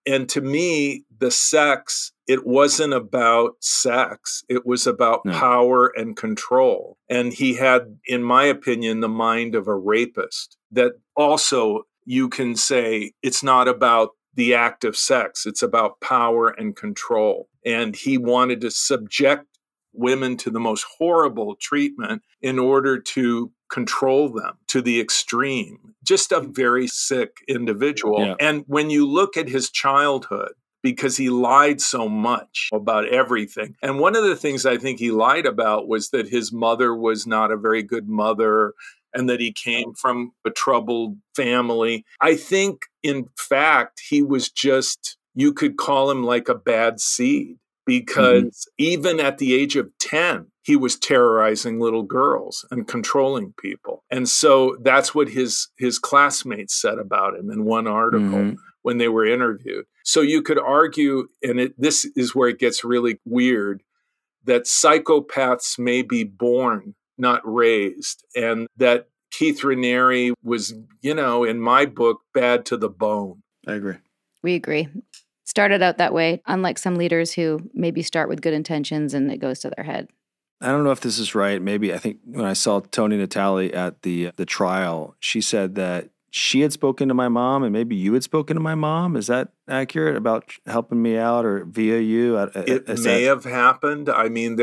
And to me, the sex, it wasn't about sex. It was about power and control. And he had, in my opinion, the mind of a rapist. That also, you can say, it's not about the act of sex. It's about power and control. And he wanted to subject women to the most horrible treatment in order to control them to the extreme. Just a very sick individual. Yeah. And when you look at his childhood, because he lied so much about everything. And one of the things I think he lied about was that his mother was not a very good mother, and that he came from a troubled family. I think, in fact, he was just, you could call him like a bad seed, because even at the age of 10, he was terrorizing little girls and controlling people. And so that's what his classmates said about him in one article when they were interviewed. So you could argue, and this is where it gets really weird, that psychopaths may be born, not raised, and that Keith Raniere was, in my book, bad to the bone. I agree. We agree. Started out that way, unlike some leaders who maybe start with good intentions and it goes to their head. I don't know if this is right. Maybe I think when I saw Tony Natale at the trial, she said that she had spoken to my mom and maybe you had spoken to my mom. Is that accurate about helping me out or via you? It may have happened. I mean,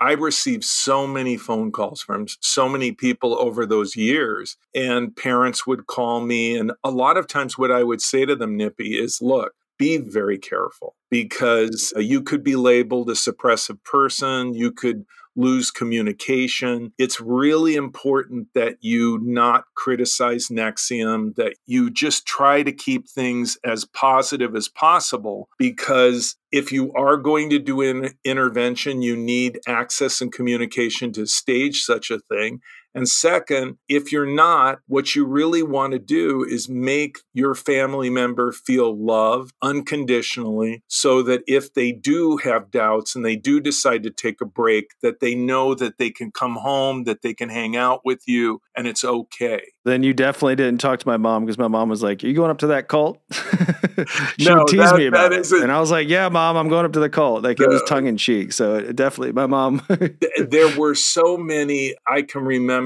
I received so many phone calls from so many people over those years, and parents would call me. And a lot of times what I would say to them, Nippy, is, look, be very careful, because you could be labeled a suppressive person. You could lose communication. It's really important that you not criticize NXIVM, that you just try to keep things as positive as possible, because if you are going to do an intervention, you need access and communication to stage such a thing. And second, if you're not, what you really want to do is make your family member feel loved unconditionally, so that if they do have doubts and they do decide to take a break, that they know that they can come home, that they can hang out with you, and it's okay. Then you definitely didn't talk to my mom, because my mom was like, "Are you going up to that cult?" She would tease me about it. And I was like, "Yeah, Mom, I'm going up to the cult." Like, it was tongue in cheek. So it definitely, my mom. There were so many. I can remember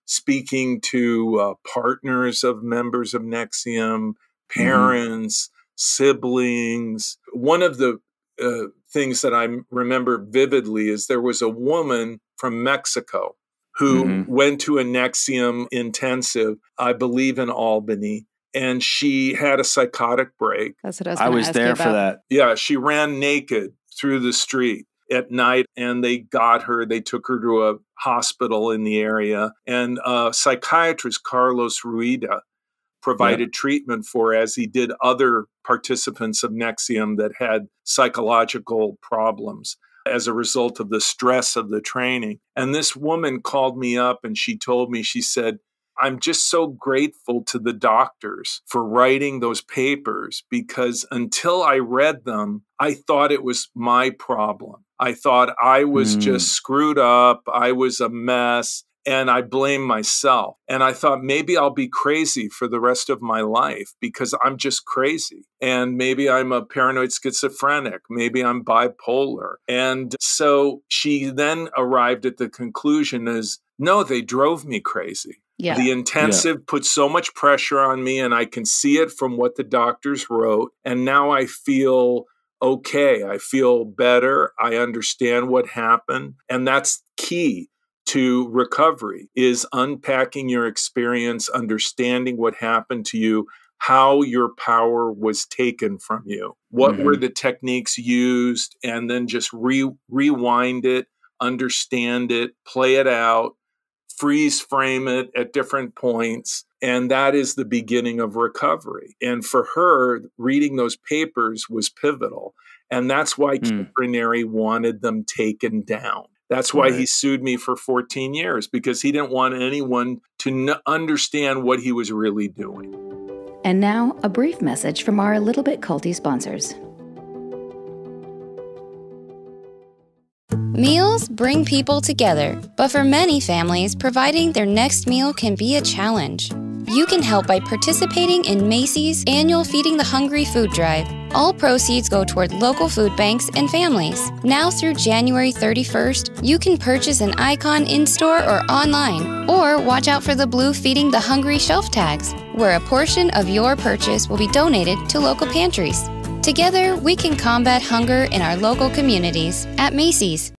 speaking to partners of members of NXIVM, parents, siblings. One of the things that I remember vividly is there was a woman from Mexico who went to a NXIVM intensive, I believe in Albany, and she had a psychotic break. That's what I was there for that. Yeah, she ran naked through the street at night, and they got her. They took her to a hospital in the area, and psychiatrist Carlos Rueda provided treatment for her, as he did other participants of NXIVM that had psychological problems as a result of the stress of the training. And this woman called me up and she told me, she said, "I'm just so grateful to the doctors for writing those papers, because until I read them, I thought it was my problem. I thought I was just screwed up. I was a mess. And I blame myself. And I thought maybe I'll be crazy for the rest of my life, because I'm just crazy. And maybe I'm a paranoid schizophrenic. Maybe I'm bipolar." And so she then arrived at the conclusion is, no, they drove me crazy. Yeah. The intensive put so much pressure on me, and I can see it from what the doctors wrote. And now I feel okay. I feel better. I understand what happened. And that's key to recovery, is unpacking your experience, understanding what happened to you, how your power was taken from you, what were the techniques used, and then just rewind it, understand it, play it out, freeze frame it at different points. And that is the beginning of recovery. And for her, reading those papers was pivotal. And that's why Keith Raniere wanted them taken down. That's why he sued me for 14 years, because he didn't want anyone to understand what he was really doing. And now, a brief message from our Little Bit Culty sponsors. Meals bring people together, but for many families, providing their next meal can be a challenge. You can help by participating in Macy's annual Feeding the Hungry food drive. All proceeds go toward local food banks and families. Now through January 31st, you can purchase an icon in-store or online, or watch out for the blue Feeding the Hungry shelf tags, where a portion of your purchase will be donated to local pantries. Together, we can combat hunger in our local communities at Macy's.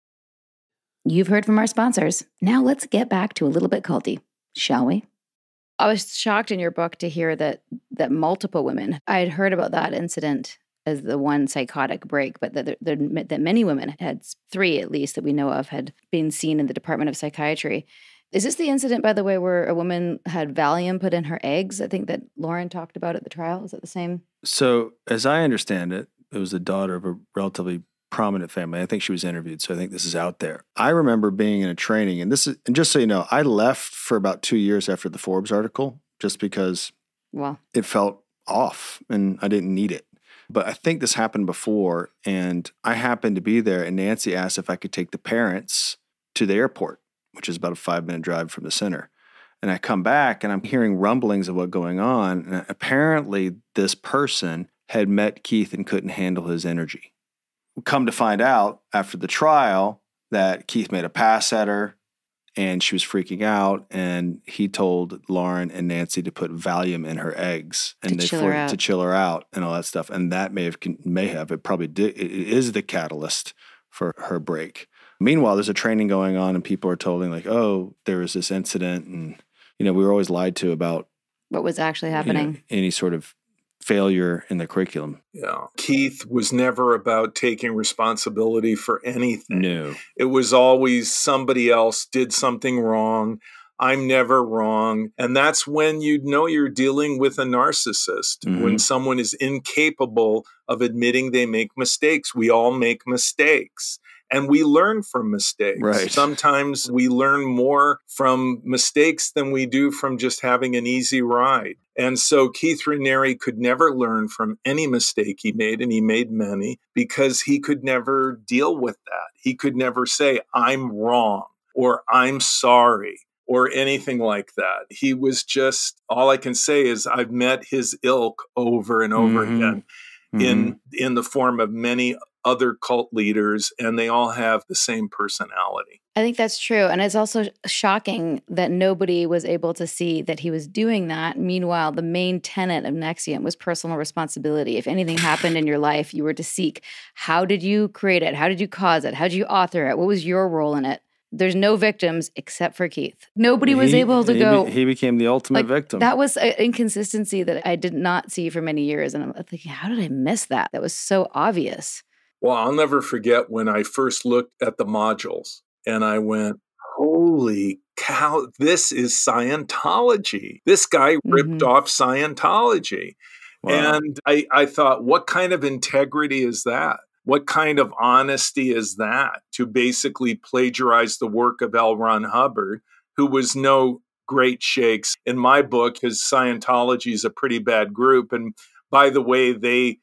You've heard from our sponsors. Now let's get back to a Little Bit Culty, shall we? I was shocked in your book to hear that multiple women, I had heard about that incident as the one psychotic break, but that many women had, 3 at least that we know of, had been seen in the Department of Psychiatry. Is this the incident, by the way, where a woman had Valium put in her eggs? I think that Lauren talked about at the trial. Is it the same? So as I understand it, it was the daughter of a relatively prominent family. I think she was interviewed, so I think this is out there. I remember being in a training, and just so you know, I left for about 2 years after the Forbes article, just because it felt off and I didn't need it. But I think this happened before, and I happened to be there, and Nancy asked if I could take the parents to the airport, which is about a 5-minute drive from the center. And I come back, and I'm hearing rumblings of what's going on, and apparently this person had met Keith and couldn't handle his energy. Come to find out after the trial that Keith made a pass at her and she was freaking out, and he told Lauren and Nancy to put Valium in her eggs and to chill her out and all that stuff. And that it probably did. It is the catalyst for her break. Meanwhile, there's a training going on, and people are told like, oh, there was this incident, and we were always lied to about what was actually happening. Any sort of failure in the curriculum. Yeah. Keith was never about taking responsibility for anything. No. It was always somebody else did something wrong. I'm never wrong. And that's when you know you're dealing with a narcissist, when someone is incapable of admitting they make mistakes. We all make mistakes. And we learn from mistakes. Right. Sometimes we learn more from mistakes than we do from just having an easy ride. And so Keith Raniere could never learn from any mistake he made, and he made many, because he could never deal with that. He could never say, I'm wrong, or I'm sorry, or anything like that. He was just, all I can say is I've met his ilk over and over again in the form of many other cult leaders, and they all have the same personality. I think that's true. And it's also shocking that nobody was able to see that he was doing that. Meanwhile, the main tenet of NXIVM was personal responsibility. If anything happened in your life, you were to seek, how did you create it? How did you cause it? How did you author it? What was your role in it? There's no victims except for Keith. Nobody was able to go. He became the ultimate victim. That was an inconsistency that I did not see for many years. And I'm thinking, how did I miss that? That was so obvious. Well, I'll never forget when I first looked at the modules and I went, holy cow, this is Scientology. This guy ripped off Scientology. Wow. And I thought, what kind of integrity is that? What kind of honesty is that, to basically plagiarize the work of L. Ron Hubbard, who was no great shakes in my book, because Scientology is a pretty bad group. And by the way, they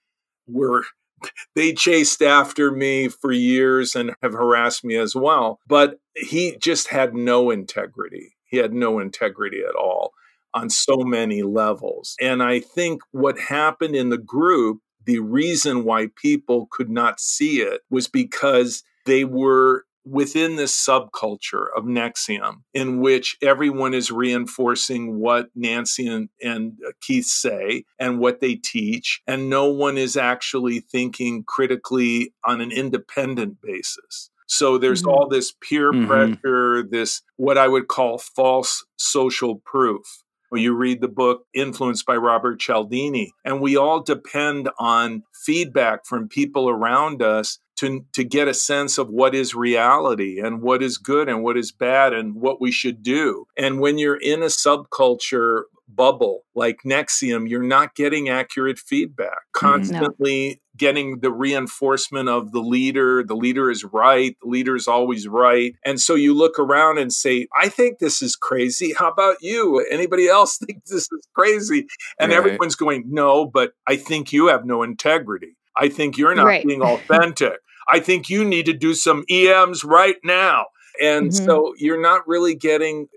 chased after me for years and have harassed me as well. But he just had no integrity. He had no integrity at all on so many levels. And I think what happened in the group, the reason why people could not see it, was because they were within this subculture of NXIVM, in which everyone is reinforcing what Nancy and Keith say and what they teach, and no one is actually thinking critically on an independent basis. So there's all this peer pressure, this what I would call false social proof. You read the book Influenced by Robert Cialdini, and we all depend on feedback from people around us to get a sense of what is reality and what is good and what is bad and what we should do. And when you're in a subculture bubble like NXIVM, you're not getting accurate feedback, constantly getting the reinforcement of the leader. The leader is right. The leader is always right. And so you look around and say, I think this is crazy. How about you? Anybody else think this is crazy? And everyone's going, no, but I think you have no integrity. I think you're not being authentic. I think you need to do some EMs right now. And so you're not really getting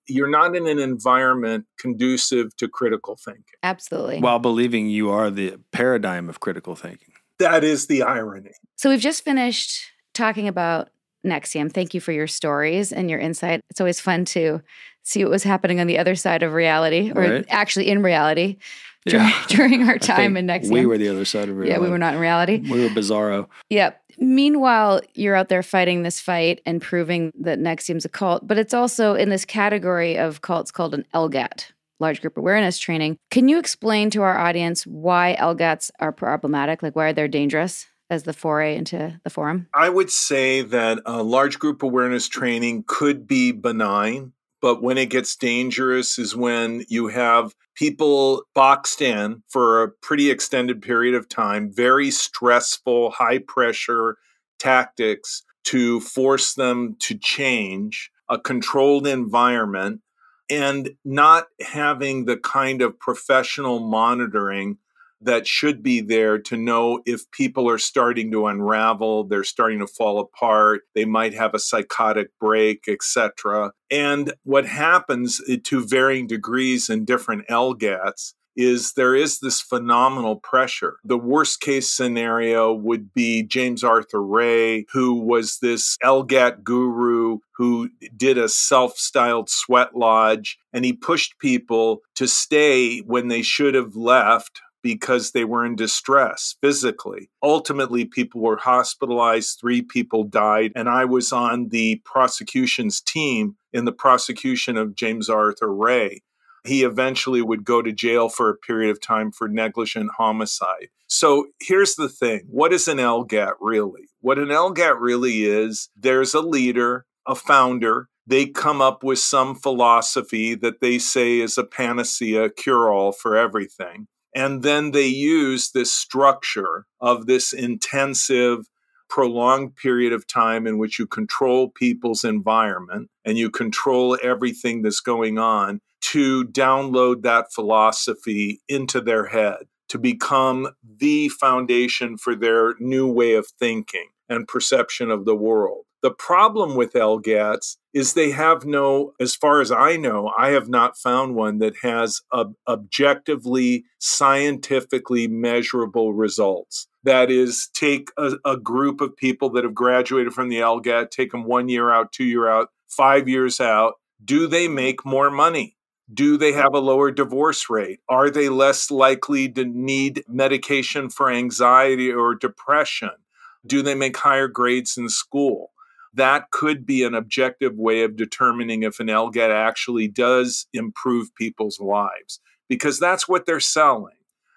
you're not in an environment conducive to critical thinking. Absolutely. While believing you are the paradigm of critical thinking. That is the irony. So we've just finished talking about NXIVM. Thank you for your stories and your insight. It's always fun to see what was happening on the other side of reality, or actually in reality. During our time in NXIVM. We were the other side of reality. Yeah, we were not in reality. We were bizarro. Yeah. Meanwhile, you're out there fighting this fight and proving that NXIVM's a cult, but it's also in this category of cults called an LGAT, large group awareness training. Can you explain to our audience why LGATs are problematic? Like, why they're dangerous as the foray into the forum? I would say that a large group awareness training could be benign, but when it gets dangerous is when you have people boxed in for a pretty extended period of time, very stressful, high pressure tactics to force them to change, a controlled environment, and not having the kind of professional monitoring that should be there to know if people are starting to unravel, they're starting to fall apart, they might have a psychotic break, etc. And what happens to varying degrees in different LGATs is there is this phenomenal pressure. The worst case scenario would be James Arthur Ray, who was this LGAT guru who did a self-styled sweat lodge, and he pushed people to stay when they should have left because they were in distress physically. Ultimately, people were hospitalized, 3 people died, and I was on the prosecution's team in the prosecution of James Arthur Ray. He eventually would go to jail for a period of time for negligent homicide. So here's the thing. What is an LGAT really? What an LGAT really is, there's a leader, a founder. They come up with some philosophy that they say is a panacea, cure-all for everything. And then they use this structure of this intensive, prolonged period of time in which you control people's environment and you control everything that's going on to download that philosophy into their head, to become the foundation for their new way of thinking and perception of the world. The problem with LGATs is they have no, as far as I know, I have not found one that has objectively, scientifically measurable results. That is, take a group of people that have graduated from the LGAT, take them 1 year out, 2 year out, 5 years out. Do they make more money? Do they have a lower divorce rate? Are they less likely to need medication for anxiety or depression? Do they make higher grades in school? That could be an objective way of determining if an LGAT actually does improve people's lives, because that's what they're selling.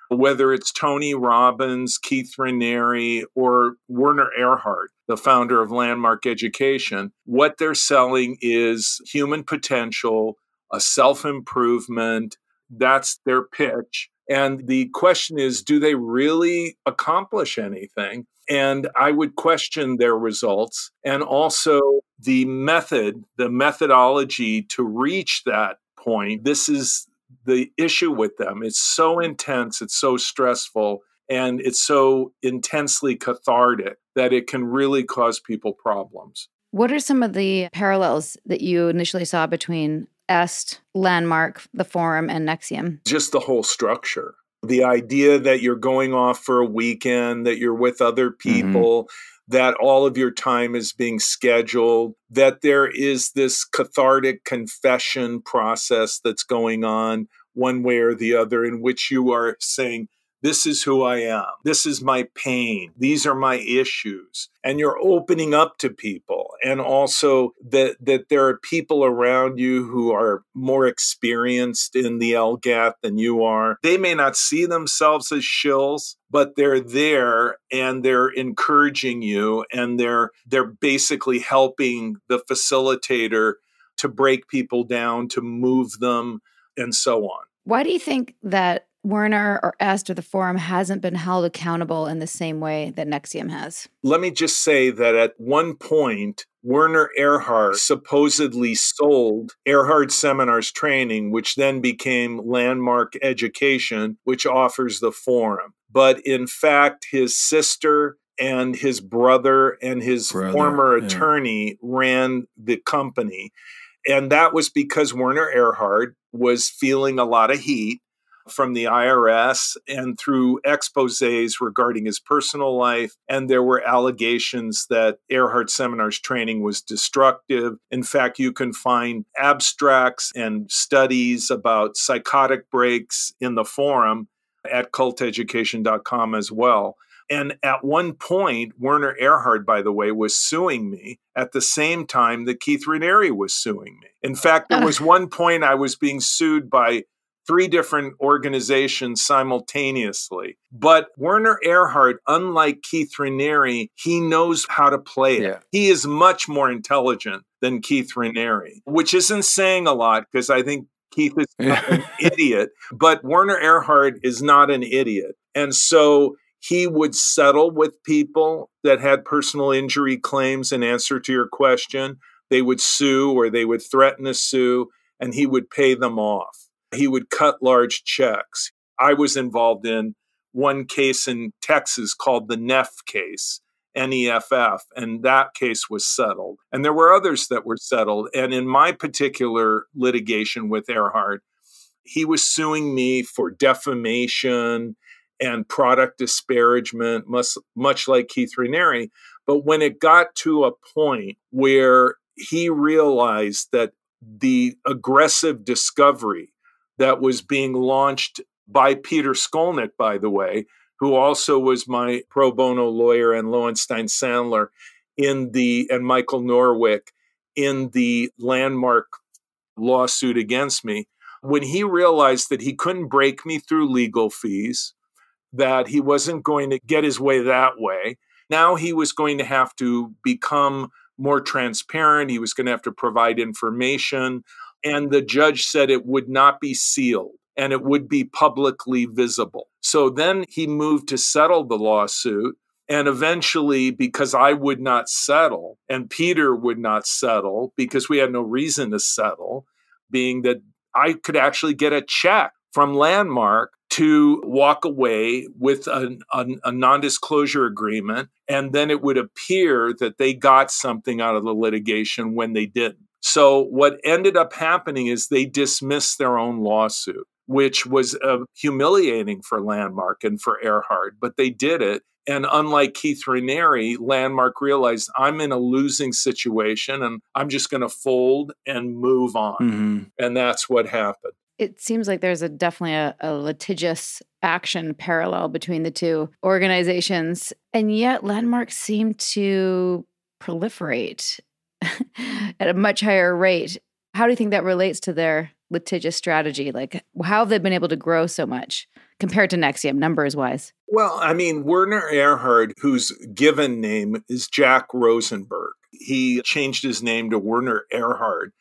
Whether it's Tony Robbins, Keith Raniere, or Werner Erhard, the founder of Landmark Education, what they're selling is human potential, a self-improvement. That's their pitch. And the question is, do they really accomplish anything? And I would question their results, and also the methodology to reach that point. This is the issue with them. It's so intense, it's so stressful, and it's so intensely cathartic that it can really cause people problems. What are some of the parallels that you initially saw between EST, Landmark, the Forum, and NXIVM? Just the whole structure. The idea that you're going off for a weekend, that you're with other people, that all of your time is being scheduled, that there is this cathartic confession process that's going on one way or the other, in which you are saying, this is who I am. This is my pain. These are my issues. And you're opening up to people. And also that there are people around you who are more experienced in the LGAT than you are. They may not see themselves as shills, but they're there and they're encouraging you, and they're basically helping the facilitator to break people down, to move them, and so on. Why do you think that Werner or EST or the Forum hasn't been held accountable in the same way that NXIVM has? Let me just say that at one point, Werner Erhard supposedly sold Erhard Seminars Training, which then became Landmark Education, which offers the Forum. But in fact, his sister and his brother and his former attorney ran the company. And that was because Werner Erhard was feeling a lot of heat from the IRS and through exposés regarding his personal life. And there were allegations that Erhard Seminars Training was destructive. In fact, you can find abstracts and studies about psychotic breaks in the Forum at culteducation.com as well. And at one point, Werner Erhard, by the way, was suing me at the same time that Keith Raniere was suing me. In fact, there was one point I was being sued by 3 different organizations simultaneously. But Werner Erhard, unlike Keith Raniere, he knows how to play it. Yeah. He is much more intelligent than Keith Raniere, which isn't saying a lot because I think Keith is an idiot, but Werner Erhard is not an idiot. And so he would settle with people that had personal injury claims in answer to your question. They would sue or they would threaten to sue, and he would pay them off. He would cut large checks. I was involved in one case in Texas called the NEFF case, NEFF, and that case was settled. And there were others that were settled. And in my particular litigation with Erhard, he was suing me for defamation and product disparagement, much like Keith Raniere. But when it got to a point where he realized that the aggressive discovery that was being launched by Peter Skolnick, by the way, who also was my pro bono lawyer, and Lowenstein Sandler and Michael Norwick in the Landmark lawsuit against me, when he realized that he couldn't break me through legal fees, that he wasn't going to get his way that way, now he was going to have to become more transparent. He was going to have to provide information. And the judge said it would not be sealed and it would be publicly visible. So then he moved to settle the lawsuit. And eventually, because I would not settle and Peter would not settle, because we had no reason to settle, being that I could actually get a check from Landmark to walk away with a non-disclosure agreement, and then it would appear that they got something out of the litigation when they didn't. So what ended up happening is they dismissed their own lawsuit, which was humiliating for Landmark and for Erhard, but they did it. And unlike Keith Raniere, Landmark realized I'm in a losing situation and I'm just going to fold and move on. Mm-hmm. And that's what happened. It seems like there's definitely a litigious action parallel between the two organizations, and yet Landmark seemed to proliferate at a much higher rate. How do you think that relates to their litigious strategy? Like, how have they been able to grow so much compared to NXIVM, numbers-wise? Well, I mean, Werner Erhard, whose given name is Jack Rosenberg, he changed his name to Werner Erhard.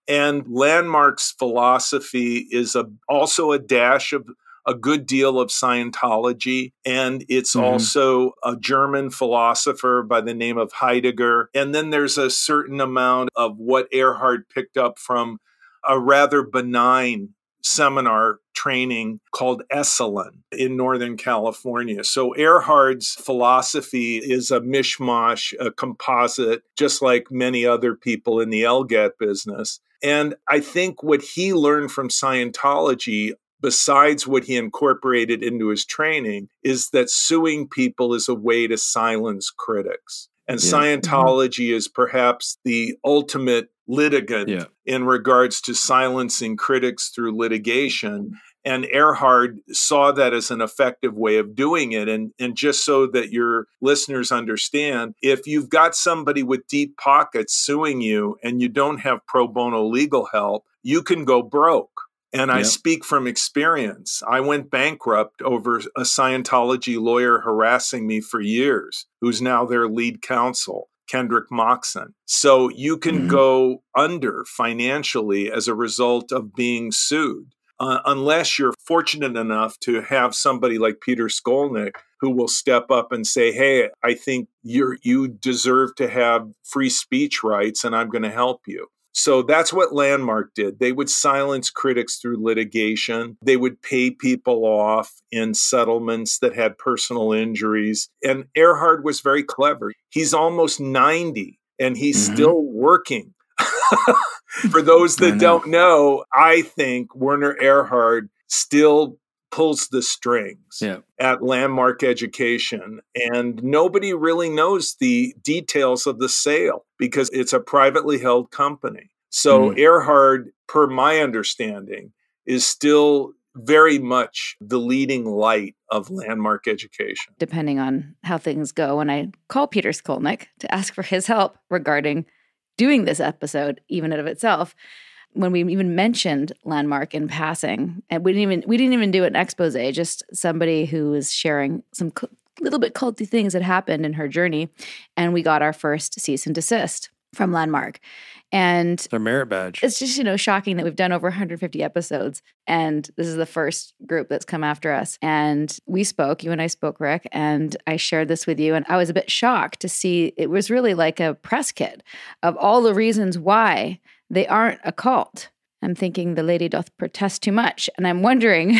And Landmark's philosophy is also a dash of a good deal of Scientology. And it's also a German philosopher by the name of Heidegger. And then there's a certain amount of what Erhard picked up from a rather benign seminar training called Esalen in Northern California. So Erhard's philosophy is a mishmash, a composite, just like many other people in the LGAT business. And I think what he learned from Scientology, besides what he incorporated into his training, is that suing people is a way to silence critics. And Scientology is perhaps the ultimate litigant in regards to silencing critics through litigation. And Erhard saw that as an effective way of doing it. And just so that your listeners understand, if you've got somebody with deep pockets suing you and you don't have pro bono legal help, you can go broke. And I speak from experience. I went bankrupt over a Scientology lawyer harassing me for years, who's now their lead counsel, Kendrick Moxon. So you can go under financially as a result of being sued, unless you're fortunate enough to have somebody like Peter Skolnick who will step up and say, hey, I think you deserve to have free speech rights and I'm going to help you. So that's what Landmark did. They would silence critics through litigation. They would pay people off in settlements that had personal injuries. And Erhard was very clever. He's almost 90 and he's still working. For those that don't know, I think Werner Erhard still pulls the strings at Landmark Education. And nobody really knows the details of the sale because it's a privately held company. So Erhard, per my understanding, is still very much the leading light of Landmark Education. Depending on how things go, when I call Peter Skolnick to ask for his help regarding doing this episode, even of itself, when we even mentioned Landmark in passing, and we didn't even do an expose, just somebody who was sharing some little bit culty things that happened in her journey, and we got our first cease and desist from Landmark. And their merit badge. It's just, shocking that we've done over 150 episodes, and this is the first group that's come after us. And we spoke, you and I spoke, Rick, and I shared this with you, and I was a bit shocked to see it was really like a press kit of all the reasons why they aren't a cult. I'm thinking the lady doth protest too much. And I'm wondering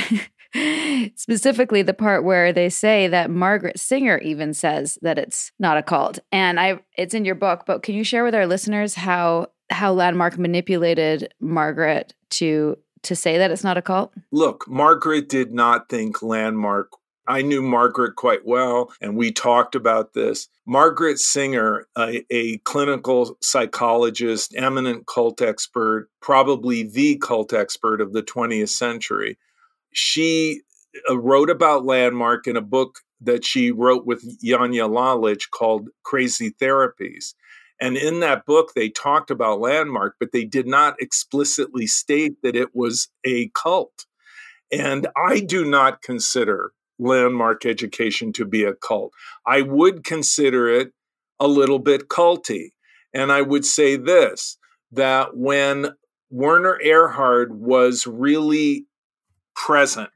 specifically the part where they say that Margaret Singer even says that it's not a cult. And it's in your book, but can you share with our listeners how Landmark manipulated Margaret to to say that it's not a cult? Look, Margaret did not think Landmark. I knew Margaret quite well, and we talked about this. Margaret Singer, a clinical psychologist, eminent cult expert, probably the cult expert of the 20th century, she wrote about Landmark in a book that she wrote with Janja Lalich called Crazy Therapies. And in that book, they talked about Landmark, but they did not explicitly state that it was a cult. And I do not consider Landmark education to be a cult. I would consider it a little bit culty. And I would say this, that when Werner Erhard was really present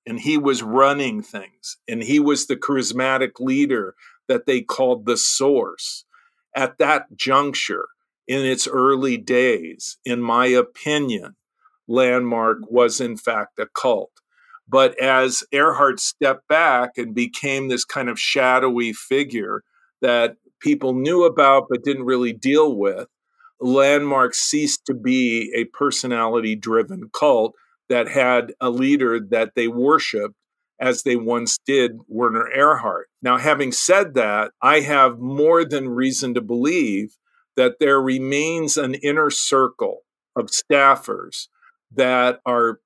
and he was running things and he was the charismatic leader that they called the source, at that juncture, in its early days, in my opinion, Landmark was in fact a cult. But as Erhard stepped back and became this kind of shadowy figure that people knew about but didn't really deal with, Landmark ceased to be a personality-driven cult that had a leader that they worshiped as they once did Werner Erhard. Now, having said that, I have more than reason to believe that there remains an inner circle of staffers that are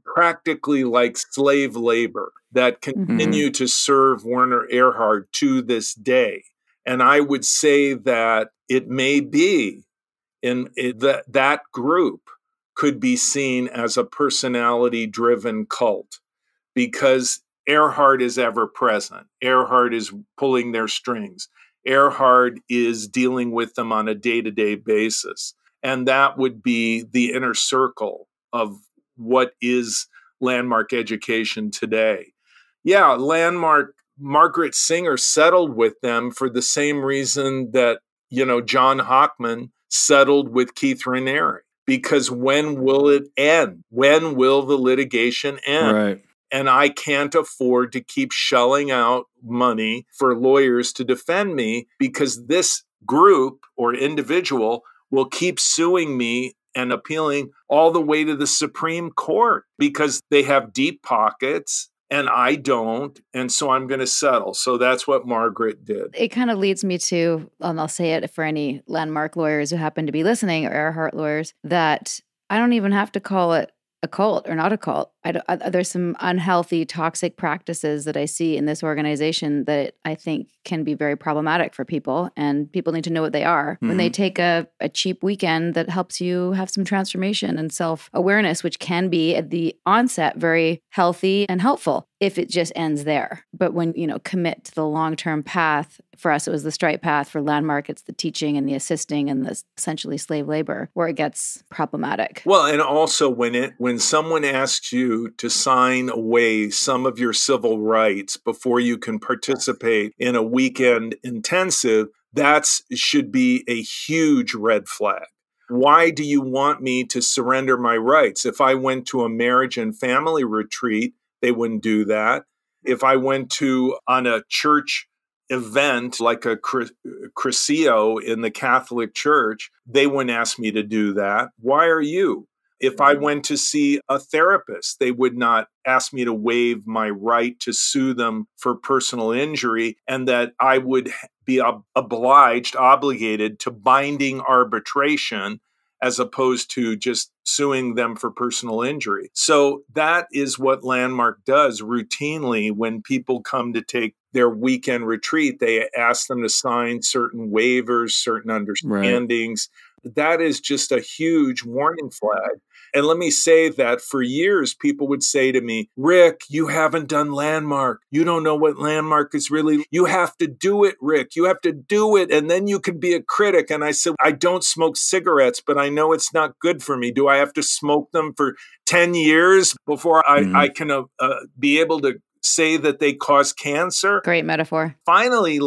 practically like slave labor that continue to serve Werner Erhard to this day. And I would say that it may be that group could be seen as a personality-driven cult, because Erhard is ever present. Erhard is pulling their strings. Erhard is dealing with them on a day-to-day basis. And that would be the inner circle of what is Landmark education today. Yeah, Margaret Singer settled with them for the same reason that, John Hockman settled with Keith Raniere. Because when will it end? When will the litigation end? Right. And I can't afford to keep shelling out money for lawyers to defend me, because this group or individual will keep suing me and appealing all the way to the Supreme Court because they have deep pockets and I don't. And so I'm going to settle. So that's what Margaret did. It kind of leads me to, and I'll say it for any Landmark lawyers who happen to be listening, or Erhard lawyers, that I don't even have to call it a cult or not a cult. There's some unhealthy, toxic practices that I see in this organization that I think can be very problematic for people, and people need to know what they are. Mm-hmm. When they take a cheap weekend that helps you have some transformation and self-awareness, which can be at the onset very healthy and helpful if it just ends there. But when, commit to the long-term path, for us, it was the straight path. For Landmark, it's the teaching and the assisting and the essentially slave labor where it gets problematic. Well, and also when someone asks you to sign away some of your civil rights before you can participate in a weekend intensive, that should be a huge red flag. Why do you want me to surrender my rights? If I went to a marriage and family retreat, they wouldn't do that. If I went on a church event like a Crucio in the Catholic Church, they wouldn't ask me to do that. Why are you? If I went to see a therapist, they would not ask me to waive my right to sue them for personal injury, and that I would be obligated to binding arbitration as opposed to just suing them for personal injury. So that is what Landmark does routinely when people come to take their weekend retreat. They ask them to sign certain waivers, certain understandings. Right. That is just a huge warning flag. And let me say that for years, people would say to me, Rick, you haven't done Landmark. You don't know what Landmark is really. You have to do it, Rick. You have to do it, and then you can be a critic. And I said, I don't smoke cigarettes, but I know it's not good for me. Do I have to smoke them for 10 years before I can be able to say that they cause cancer? Great metaphor. Finally,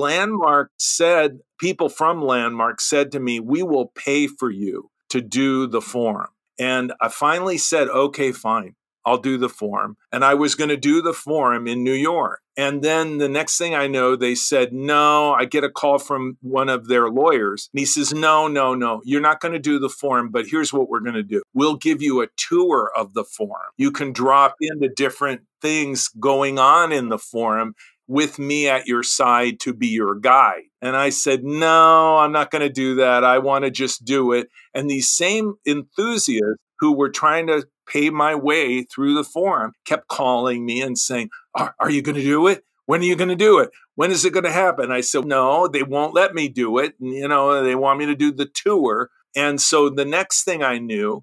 people from Landmark said to me, we will pay for you to do the forum. And I finally said, okay, fine. I'll do the forum. And I was going to do the forum in New York. And then the next thing I know, they said, no, I get a call from one of their lawyers. And he says, no, you're not going to do the forum, but here's what we're going to do. We'll give you a tour of the forum. You can drop into different things going on in the forum with me at your side to be your guide. And I said, no, I'm not going to do that. I want to just do it. And these same enthusiasts who were trying to pay my way through the forum kept calling me and saying, are you going to do it? When are you going to do it? When is it going to happen? I said, no, they won't let me do it. And, they want me to do the tour. And so the next thing I knew,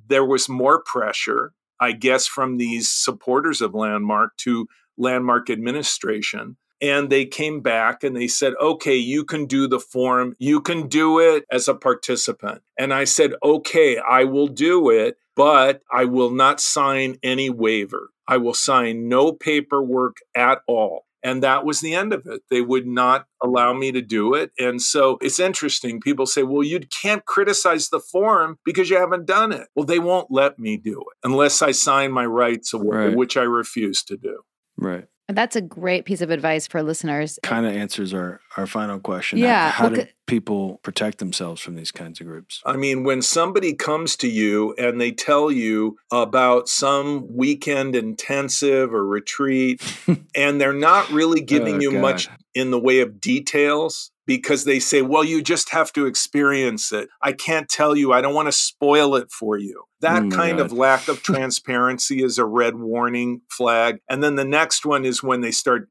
there was more pressure, I guess, from these supporters of Landmark to Landmark administration. And they came back and they said, okay, you can do the forum. You can do it as a participant. And I said, okay, I will do it, but I will not sign any waiver. I will sign no paperwork at all. And that was the end of it. They would not allow me to do it. And so it's interesting. People say, well, you can't criticize the forum because you haven't done it. Well, they won't let me do it unless I sign my rights away, Right. which I refuse to do. Right. That's a great piece of advice for listeners. Kind of answers our final question. Yeah. How do people protect themselves from these kinds of groups? I mean, when somebody comes to you and they tell you about some weekend intensive or retreat, and they're not really giving you much in the way of details, because they say, well, you just have to experience it. I can't tell you. I don't want to spoil it for you. That kind of lack of transparency is a red warning flag. And then the next one is when they start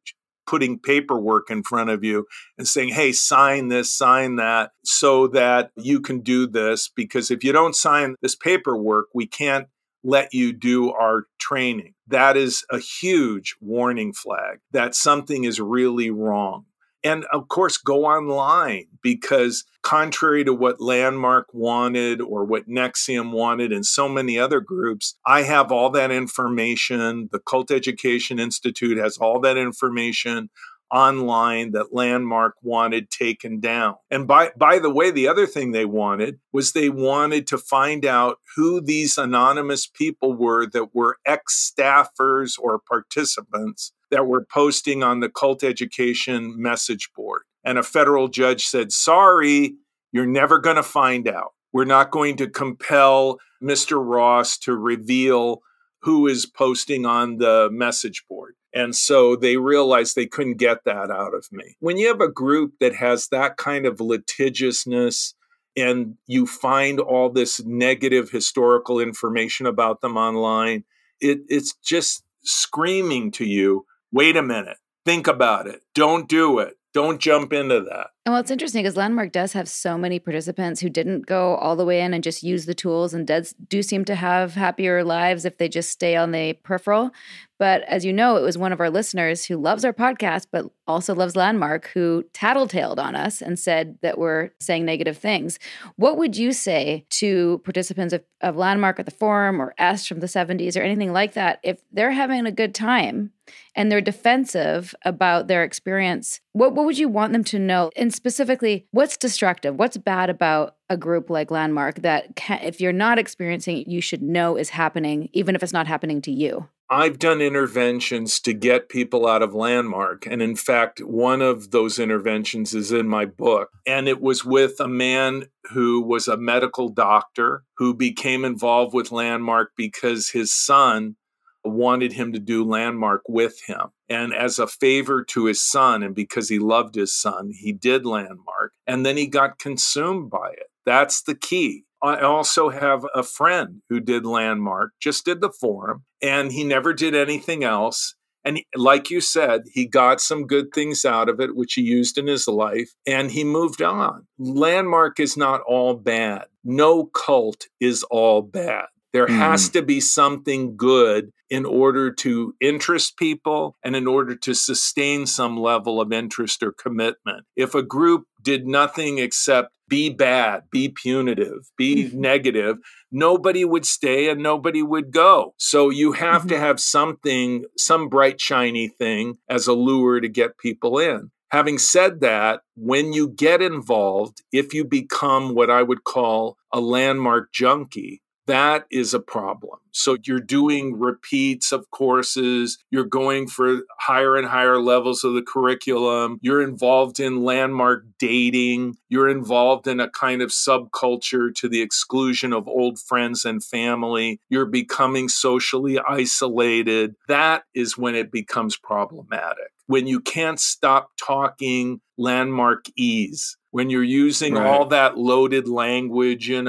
putting paperwork in front of you and saying, hey, sign this, sign that, so that you can do this. Because if you don't sign this paperwork, we can't let you do our training. That is a huge warning flag that something is really wrong. And of course, go online, because contrary to what Landmark wanted or what NXIVM wanted and so many other groups, I have all that information. The Cult Education Institute has all that information online that Landmark wanted taken down. And by the way, the other thing they wanted was they wanted to find out who these anonymous people were that were ex-staffers or participants that were posting on the Cult Education message board. And a federal judge said, sorry, you're never going to find out. We're not going to compel Mr. Ross to reveal who is posting on the message board. And so they realized they couldn't get that out of me. When you have a group that has that kind of litigiousness and you find all this negative historical information about them online, it's just screaming to you, wait a minute, think about it, don't do it, don't jump into that. And what's interesting is Landmark does have so many participants who didn't go all the way in and just use the tools and do seem to have happier lives if they just stay on the peripheral. But as you know, it was one of our listeners who loves our podcast, but also loves Landmark, who tattletaled on us and said that we're saying negative things. What would you say to participants of Landmark or the forum or S from the 70s or anything like that? If they're having a good time and they're defensive about their experience, what would you want them to know? And specifically, what's destructive? What's bad about a group like Landmark that if you're not experiencing it, you should know is happening, even if it's not happening to you? I've done interventions to get people out of Landmark. And in fact, one of those interventions is in my book. And it was with a man who was a medical doctor who became involved with Landmark because his son wanted him to do Landmark with him. And as a favor to his son, and because he loved his son, he did Landmark. And then he got consumed by it. That's the key. I also have a friend who did Landmark, just did the forum, and he never did anything else. And like you said, he got some good things out of it, which he used in his life, and he moved on. Landmark is not all bad. No cult is all bad. There has to be something good in order to interest people and in order to sustain some level of interest or commitment. If a group did nothing except be bad, be punitive, be negative, nobody would stay and nobody would go. So you have to have something, some bright, shiny thing as a lure to get people in. Having said that, when you get involved, if you become what I would call a Landmark junkie, that is a problem. So you're doing repeats of courses, you're going for higher and higher levels of the curriculum, you're involved in landmark dating, you're involved in a kind of subculture to the exclusion of old friends and family, you're becoming socially isolated. That is when it becomes problematic. When you can't stop talking landmarkese, when you're using all that loaded language, and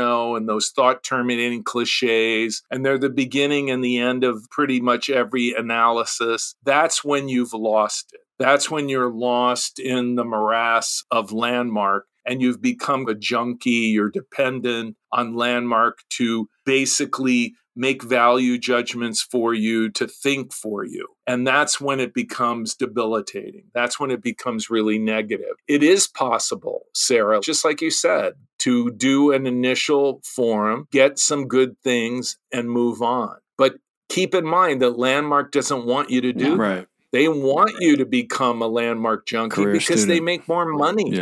those thought-terminating cliches, and they're the beginning and the end of pretty much every analysis, that's when you've lost it. That's when you're lost in the morass of landmark, and you've become a junkie. You're dependent on landmark to basically make value judgments for you, to think for you. And that's when it becomes debilitating. That's when it becomes really negative. It is possible, Sarah, just like you said, to do an initial forum, get some good things, and move on. But keep in mind that landmark doesn't want you to do that. They want you to become a landmark junkie because they make more money.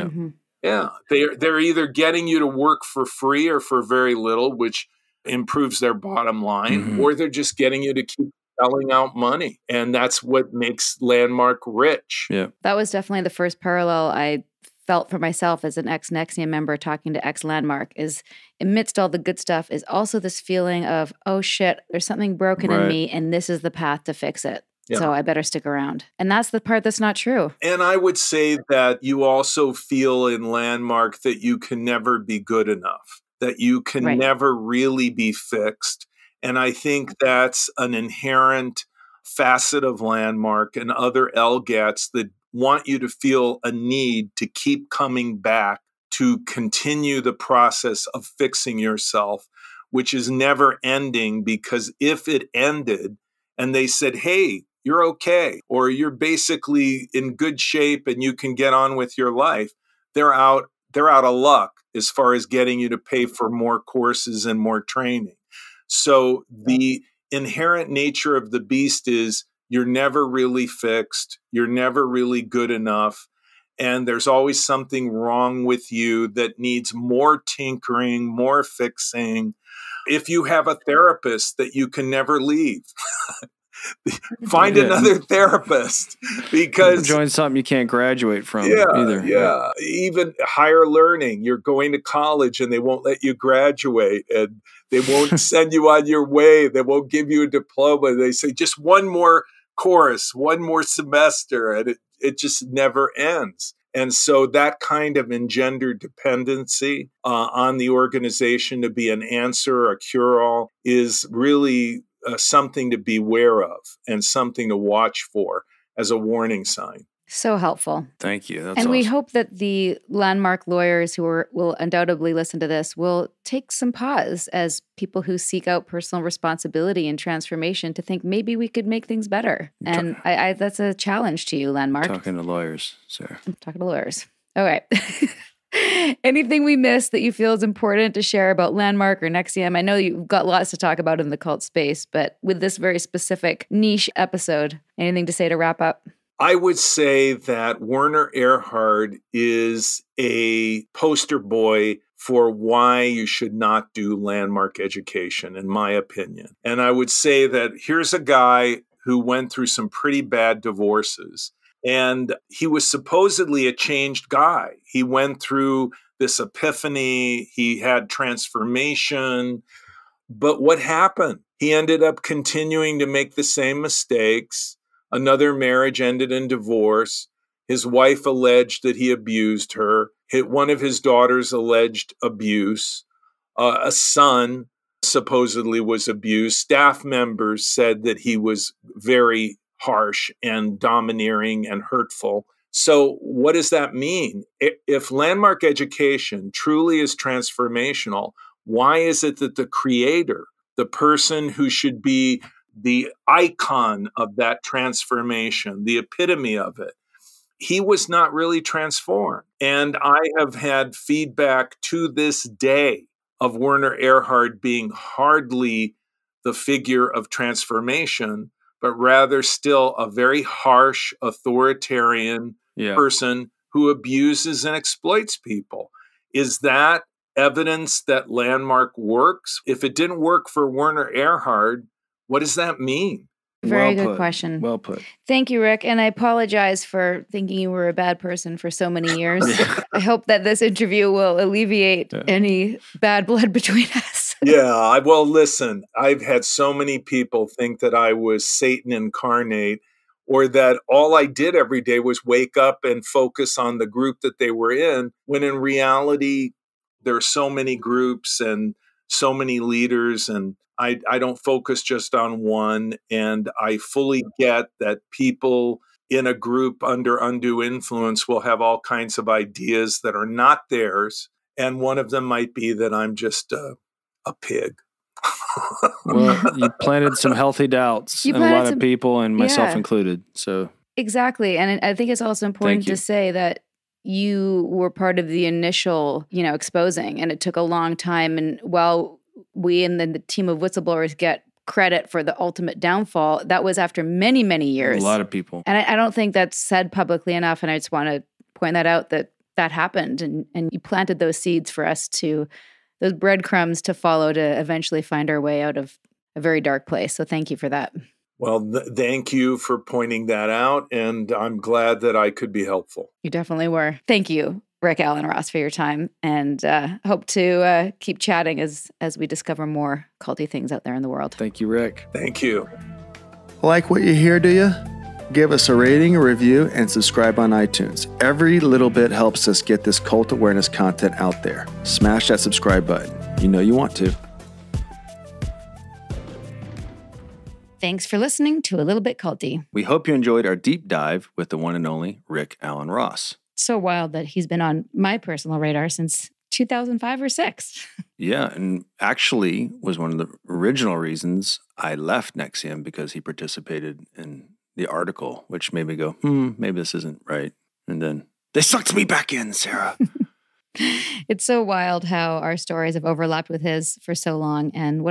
Yeah. They're either getting you to work for free or for very little, which improves their bottom line, or they're just getting you to keep selling out money. And that's what makes landmark rich. That was definitely the first parallel I felt for myself as an ex-NXIVM member talking to ex-landmark, is amidst all the good stuff is also this feeling of, oh shit, there's something broken in me and this is the path to fix it. So I better stick around. And that's the part that's not true. And I would say that you also feel in landmark that you can never be good enough, that you can never really be fixed. And I think that's an inherent facet of landmark and other LGATs that want you to feel a need to keep coming back to continue the process of fixing yourself, which is never ending, because if it ended and they said, hey, you're okay, or you're basically in good shape and you can get on with your life, they're out of luck as far as getting you to pay for more courses and more training. So the inherent nature of the beast is you're never really fixed. You're never really good enough. And there's always something wrong with you that needs more tinkering, more fixing. If you have a therapist that you can never leave, find another therapist, because join something you can't graduate from either. Even higher learning, you're going to college and they won't let you graduate, and they won't send you on your way. They won't give you a diploma. They say just one more course, one more semester, and it just never ends. And so that kind of engendered dependency on the organization to be an answer, a cure-all, is really something to beware of and something to watch for as a warning sign. So helpful. Thank you. That's and awesome. We hope that the landmark lawyers who will undoubtedly listen to this will take some pause as people who seek out personal responsibility and transformation to think maybe we could make things better. And I that's a challenge to you, landmark. Talking to lawyers, Sarah. I'm talking to lawyers. All right. Anything we missed that you feel is important to share about landmark or NXIVM? I know you've got lots to talk about in the cult space, but with this very specific niche episode, anything to say to wrap up? I would say that Werner Erhard is a poster boy for why you should not do landmark education, in my opinion. And I would say that here's a guy who went through some pretty bad divorces, and he was supposedly a changed guy. He went through this epiphany. He had transformation. But what happened? He ended up continuing to make the same mistakes. Another marriage ended in divorce. His wife alleged that he abused her. One of his daughters alleged abuse. A son supposedly was abused. Staff members said that he was very harsh and domineering and hurtful. So what does that mean? If landmark education truly is transformational, why is it that the creator, the person who should be the icon of that transformation, the epitome of it, he was not really transformed? And I have had feedback to this day of Werner Erhard being hardly the figure of transformation, but rather still a very harsh, authoritarian person who abuses and exploits people. Is that evidence that Landmark works. If it didn't work for Werner Erhard, what does that mean? Very good question. Well put. Thank you, Rick. And I apologize for thinking you were a bad person for so many years. I hope that this interview will alleviate any bad blood between us. Yeah, well, listen, I've had so many people think that I was Satan incarnate, or that all I did every day was wake up and focus on the group that they were in, when in reality, there are so many groups and so many leaders, and I don't focus just on one. And I fully get that people in a group under undue influence will have all kinds of ideas that are not theirs. And one of them might be that I'm just a pig. Well, you planted some healthy doubts in a lot of people, and myself included. So exactly. And I think it's also important to say that you were part of the initial, exposing, and it took a long time. And while we in the team of whistleblowers get credit for the ultimate downfall, that was after many, many years. A lot of people. And I don't think that's said publicly enough. And I just want to point that out, that happened. And you planted those seeds for us those breadcrumbs to follow to eventually find our way out of a very dark place. So thank you for that. Well, thank you for pointing that out. And I'm glad that I could be helpful. You definitely were. Thank you, Rick Allen Ross, for your time. And hope to keep chatting as we discover more culty things out there in the world. Thank you, Rick. Thank you. Like what you hear, do you? Give us a rating, a review, and subscribe on iTunes. Every little bit helps us get this cult awareness content out there. Smash that subscribe button. You know you want to. Thanks for listening to A Little Bit Culty. We hope you enjoyed our deep dive with the one and only Rick Allen Ross. So wild that he's been on my personal radar since 2005 or 6. Yeah, and actually was one of the original reasons I left NXIVM, because he participated in the article, which made me go, maybe this isn't right. And then they sucked me back in, Sarah. It's so wild how our stories have overlapped with his for so long, and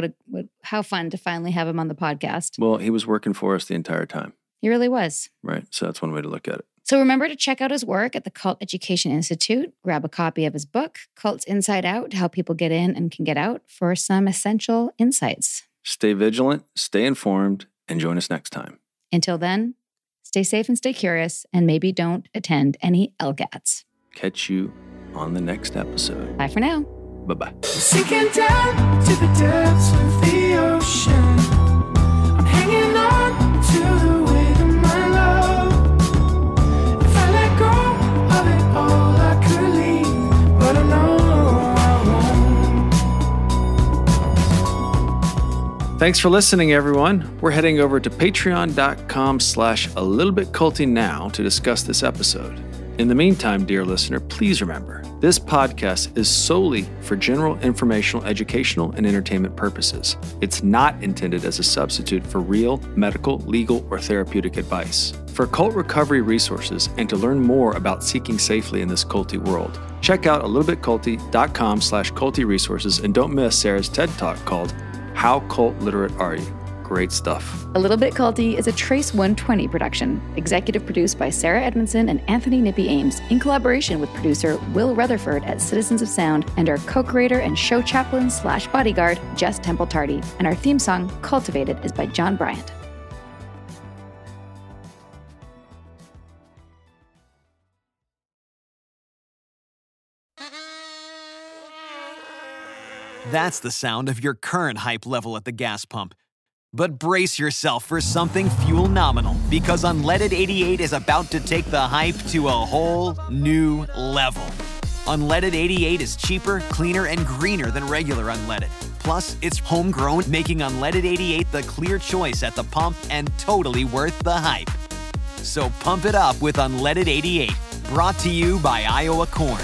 how fun to finally have him on the podcast. Well, he was working for us the entire time. He really was. Right. So that's one way to look at it. So remember to check out his work at the Cult Education Institute. Grab a copy of his book, Cults Inside Out, How People Get In and Can Get Out, for some essential insights. Stay vigilant, stay informed, and join us next time. Until then, stay safe and stay curious, and maybe don't attend any LGATs. Catch you on the next episode. Bye for now. Bye-bye. Sinking down to the depths of the ocean, I'm hanging on to the weight of my love. If I let go of it all, I could leave, but I know I won't. Thanks for listening, everyone. We're heading over to patreon.com/alittlebitculty now to discuss this episode. In the meantime, dear listener, please remember, this podcast is solely for general informational, educational, and entertainment purposes. It's not intended as a substitute for real medical, legal, or therapeutic advice. For cult recovery resources and to learn more about seeking safely in this culty world, check out alittlebitculty.com/culty resources, and don't miss Sarah's TED Talk called How Cult Literate Are You? Great stuff. A Little Bit Culty is a Trace 120 production, executive produced by Sarah Edmondson and Anthony Nippy Ames, in collaboration with producer Will Rutherford at Citizens of Sound, and our co-creator and show chaplain/bodyguard, Jess Temple Tardy. And our theme song, Cultivated, is by John Bryant. That's the sound of your current hype level at the gas pump. But brace yourself for something fuel nominal, because Unleaded 88 is about to take the hype to a whole new level. Unleaded 88 is cheaper, cleaner, and greener than regular unleaded. Plus, it's homegrown, making Unleaded 88 the clear choice at the pump and totally worth the hype. So pump it up with Unleaded 88, brought to you by Iowa Corn.